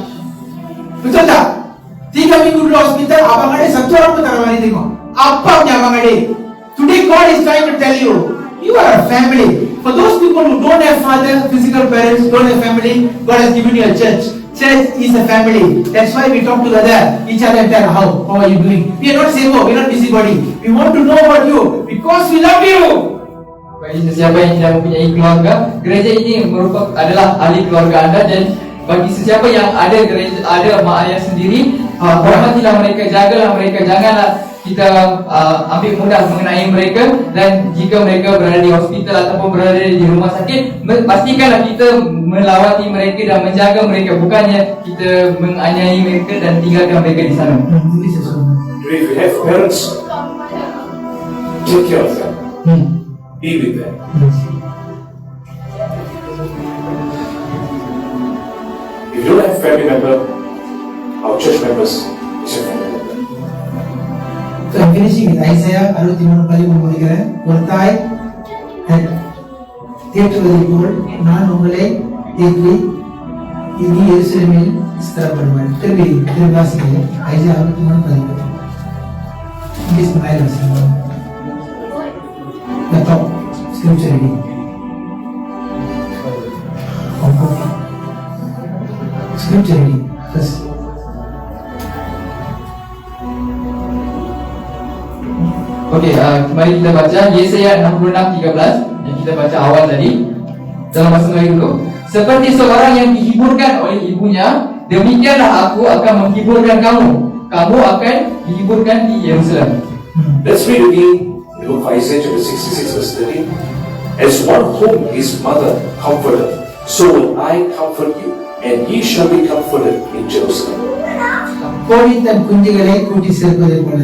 Betul tak? 3 minggu di hospital, abang adik satu orang pun tak mari tengok. Apa punya abang adik? Today God is trying to tell you, You are a family. For those people who don't have father, physical parents, don't have family, God has given you a church. Church is a family. That's why we talk together, each other and tell how are you doing. We are not sabo, we are not busybody. We want to know about you because we love you.
Bagi sesiapa yang tidak mempunyai keluarga, gereja ini adalah ahli keluarga anda. Dan bagi sesiapa yang ada gereja, ada mak ayah sendiri, hormatilah mereka, jagalah mereka, janganlah kita ambil mudah mengenai mereka. Dan jika mereka berada di hospital ataupun berada di rumah sakit, pastikanlah kita melawati mereka dan menjaga mereka, bukannya kita menganiaya mereka dan tinggalkan mereka di sana.
If you have parents, take care of them. Be with them. If you don't have family member, our church members is your family member.
So I'm finishing with Isaiah 63 முடிக்கிறேன். ஒரு தாய் தேற்றுவதை போல் நான் உங்களை தேற்றி இனி எருசலேமில் ஸ்திரப்படுவேன். திரும்பி வாசிக்கிறேன். ஐசையா 63 Please provide us the top scripture reading. Scripture reading first.
Okey, mari kita baca Yesaya 66:13 yang kita baca awal tadi. Dalam bahasa Melayu dulu. Seperti seorang yang dihiburkan oleh ibunya, demikianlah aku akan menghiburkan kamu. Kamu akan dihiburkan di Yerusalem.
Let's read again the book of Isaiah chapter 66 verse 13. As one whom his mother comforted, so will I comfort you, and ye shall be comforted in Jerusalem.
கோழி தன் குஞ்சுகளை கூட்டி சேர்ப்பதை போல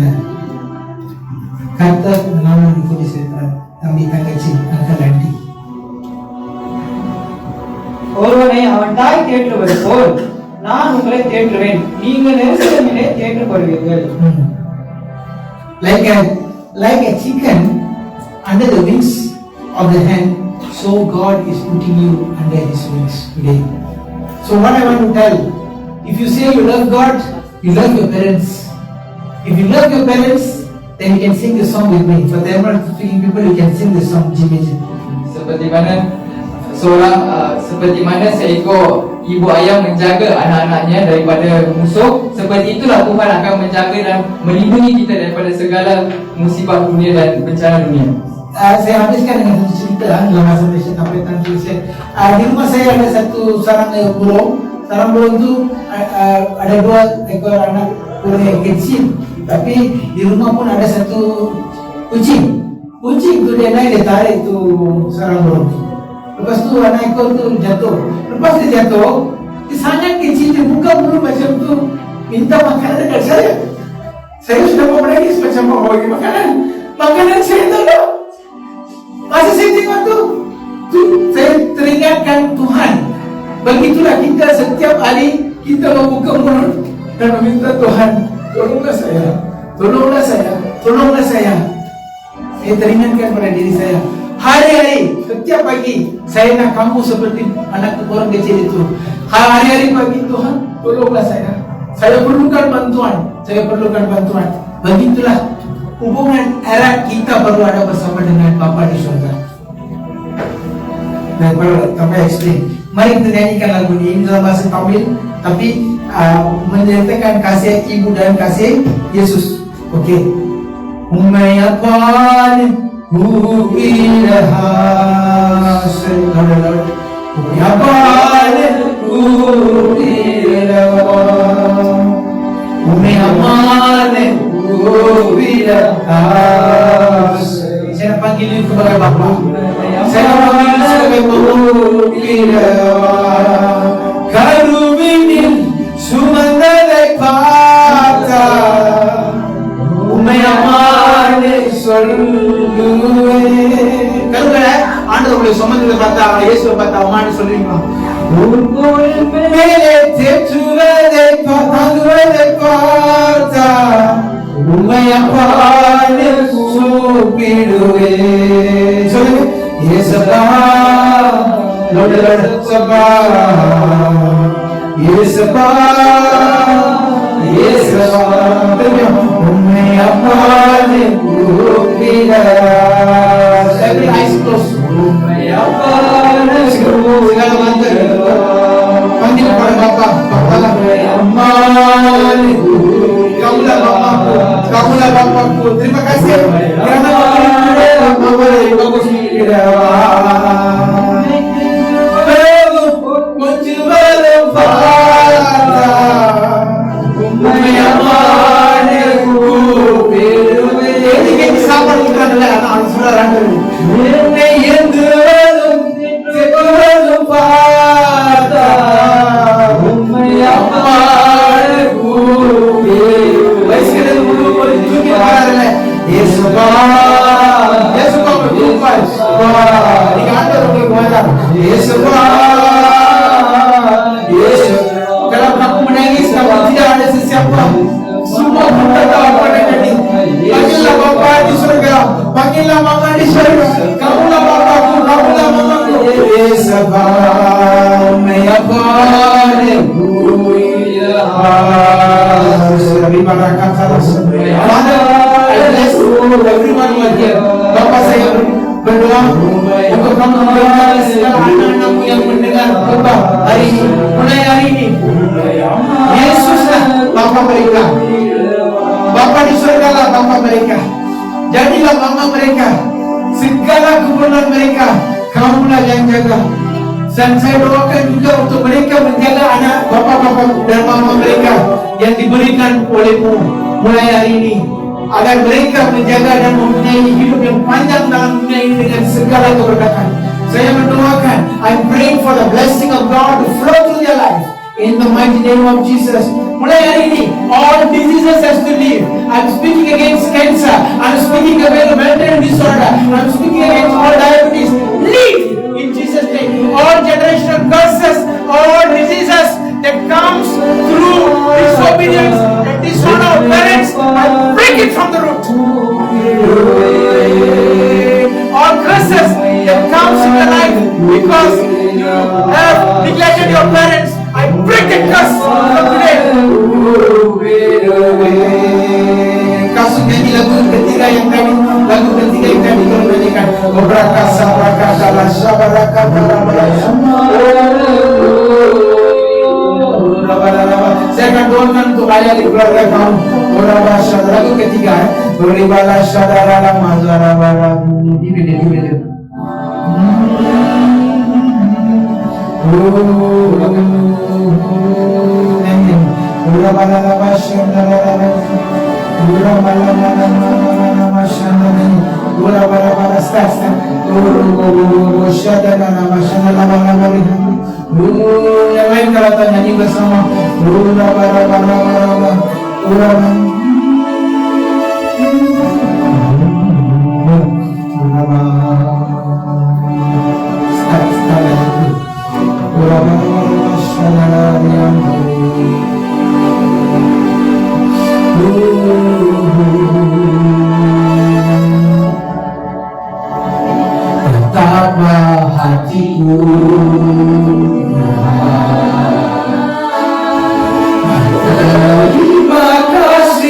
கர்த்தர் நாம கூட்டி சேர்க்கிறார். தம்பி, தங்கச்சி, அங்கிள், ஆண்டி.
ஒருவனை அவன் தாய் தேற்றுவது போல் நான் உங்களை தேற்றுவேன், நீங்கள் எருசலேமிலே தேற்றப்படுவீர்கள்.
Like a chicken under the wings of the hen, so God is putting you under His wings today. So what I want to tell, if you say you love God, you love your parents. If you love your parents, then you can sing the song with me. For the not speaking people, you can sing the song.
Seperti mana seekor ibu ayam menjaga anak-anaknya daripada musuh, seperti itulah Tuhan akan menjaga dan melindungi kita daripada segala musibah dunia dan bencana dunia.
Saya habiskan dengan satu cerita dalam bahasa Malaysia sampai translation. Di rumah saya ada satu sarang burung. Sarang burung itu ada 2 ekor anak burung yang kecil. Tapi di rumah pun ada satu kucing. Kucing tu dia naik, dia tarik tu sarang burung. Lepas tu anak ekor tu jatuh. Lepas dia jatuh, dia sangat kecil, dia buka mulut macam tu, minta makanan dekat saya. Saya sudah mau menangis macam mau bagi makanan. Makanan saya tak ada. Masa saya tengok tu saya teringatkan Tuhan. Begitulah kita setiap hari kita membuka mulut dan meminta Tuhan, tolonglah saya, tolonglah saya, tolonglah saya. Saya teringatkan pada diri saya. Hari-hari, setiap pagi, saya nak kamu seperti anak orang kecil itu. Hari-hari pagi, Tuhan, tolonglah saya. Saya perlukan bantuan. Saya perlukan bantuan. Begitulah hubungan erat kita perlu ada bersama dengan Bapa di surga. Dan perlu sampai explain. Mari kita nyanyikan lagu ini dalam bahasa Tamil, tapi menyertakan kasih ibu dan kasih Yesus. Okey. Umayyapan Uirahas Umayyapan Umayyapan Uirahas. Saya nak panggil you sebagai Bapa. Saya nak panggil you sebagai Uirahas. Karubinin Sumandalai Pata Umayyapan சொல்லுவே. கருங்கல ஆண்டவருடைய சுமந்ததை பார்த்தா, இயேசுவை பார்த்தா அம்மான்னு சொல்றீங்களா? உன் மேலே தேற்றுவதை பார்த்தா உண்மையப்பாடு கூப்பிடுவே. சொல்லுங்க. இயேசுவா லோடலோடசபா இயேசுவா இயேசுவா உண்மையப்பாடு கூப்பிடுவே. Every eyes closed. Bapakku. Terima kasih karena Bapak bagus mencoba ini sabar kita adalah anak saudara kalau kamu menangis, kamu tidak ada sesiapa. Semua kita tahu apa yang terjadi. Panggillah Bapa di surga, panggillah Mama di surga. Kamulah Bapakku, kamulah Mamaku. Bapak saya berdoa untuk kamu memberikan segala anak-anakmu yang mendengar khotbah hari ini, mulai hari ini. Yesuslah Bapa mereka, Bapa di surga lah Bapa mereka. Jadilah Mama mereka, segala keperluan mereka kamulah yang jaga. Dan saya doakan juga untuk mereka menjaga anak Bapak-Bapak dan Mama mereka yang diberikan olehmu mulai hari ini, agar mereka menjaga dan mempunyai hidup yang panjang dalam dunia ini dengan segala keberkatan. Saya mendoakan, I'm praying for the blessing of God to flow through their life in the mighty name of Jesus. Mulai hari ini, all diseases has to leave. I'm speaking against cancer. I'm speaking against mental disorder. I'm speaking against all diabetes. Leave in Jesus' name. All generational curses, all diseases that comes through disobedience and dishonor of parents, I break it from the root. All curses that comes in your life because you have neglected your parents, I break the curse from today. Kasus nyanyi lagu ketiga yang kami nyanyikan. Obrakasa brakasa lasyabaraka barabaya. Saya akan doakan untuk ayah di keluarga kamu. Orabasya lagu ketiga. Beribala syadara lama zarabara. Di. Yang lain kalau nyanyi bersama. Betapa hatiku terima kasih.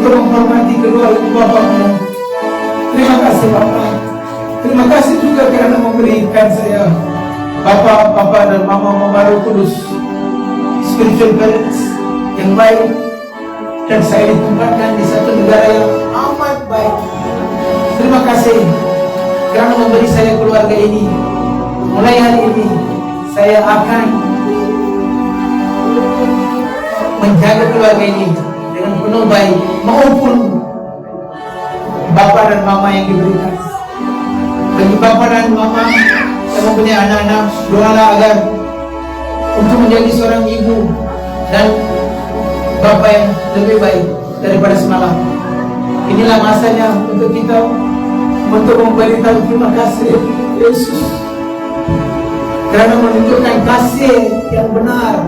untuk menghormati kedua ibu bapakmu. Terima kasih Bapak. Terima kasih juga karena memberikan saya Bapak dan Mama Roh Kudus, spiritual parents yang baik, dan saya ditempatkan di satu negara yang amat baik. Terima kasih karena memberi saya keluarga ini. Mulai hari ini saya akan menjaga keluarga ini dengan penuh baik maupun Bapak dan Mama yang diberikan. Bagi Bapak dan Mama yang mempunyai anak-anak, doalah agar untuk menjadi seorang ibu dan Bapak yang lebih baik daripada semalam. Inilah masanya untuk kita untuk memberitahu terima kasih Yesus karena menunjukkan kasih yang benar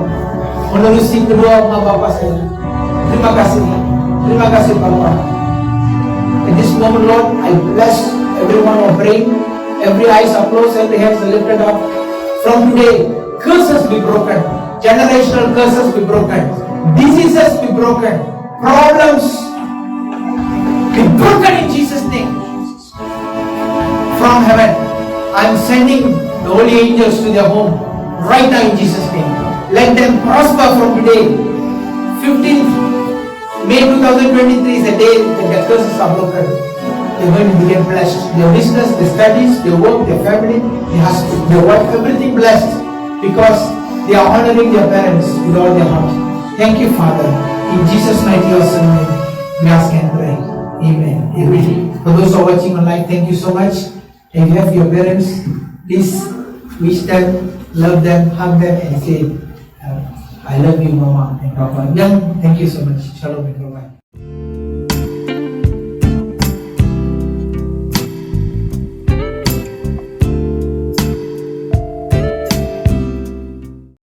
menerusi kedua Bapak saya. Terima kasih Bapak. In this moment, Lord, I bless everyone who are praying. Every eyes are closed, every hands are lifted up. From today, curses be broken, generational curses be broken, diseases be broken, problems be broken in Jesus' name. From heaven, I am sending the holy angels to their home right now in Jesus' name. Let them prosper from today. 15th May 2023 is the day that the curses are broken. They're going to become blessed. Their business, their studies, their work, their family, their husband, their wife, everything blessed because they are honoring their parents with all their heart. Thank you, Father. In Jesus' mighty awesome name, we ask and pray. Amen. Amen. For those who are watching online, thank you so much. If you have your parents, please wish them, love them, hug them, and say, I love you, Mama and Papa. Young, thank you so much. Shalom and Papa.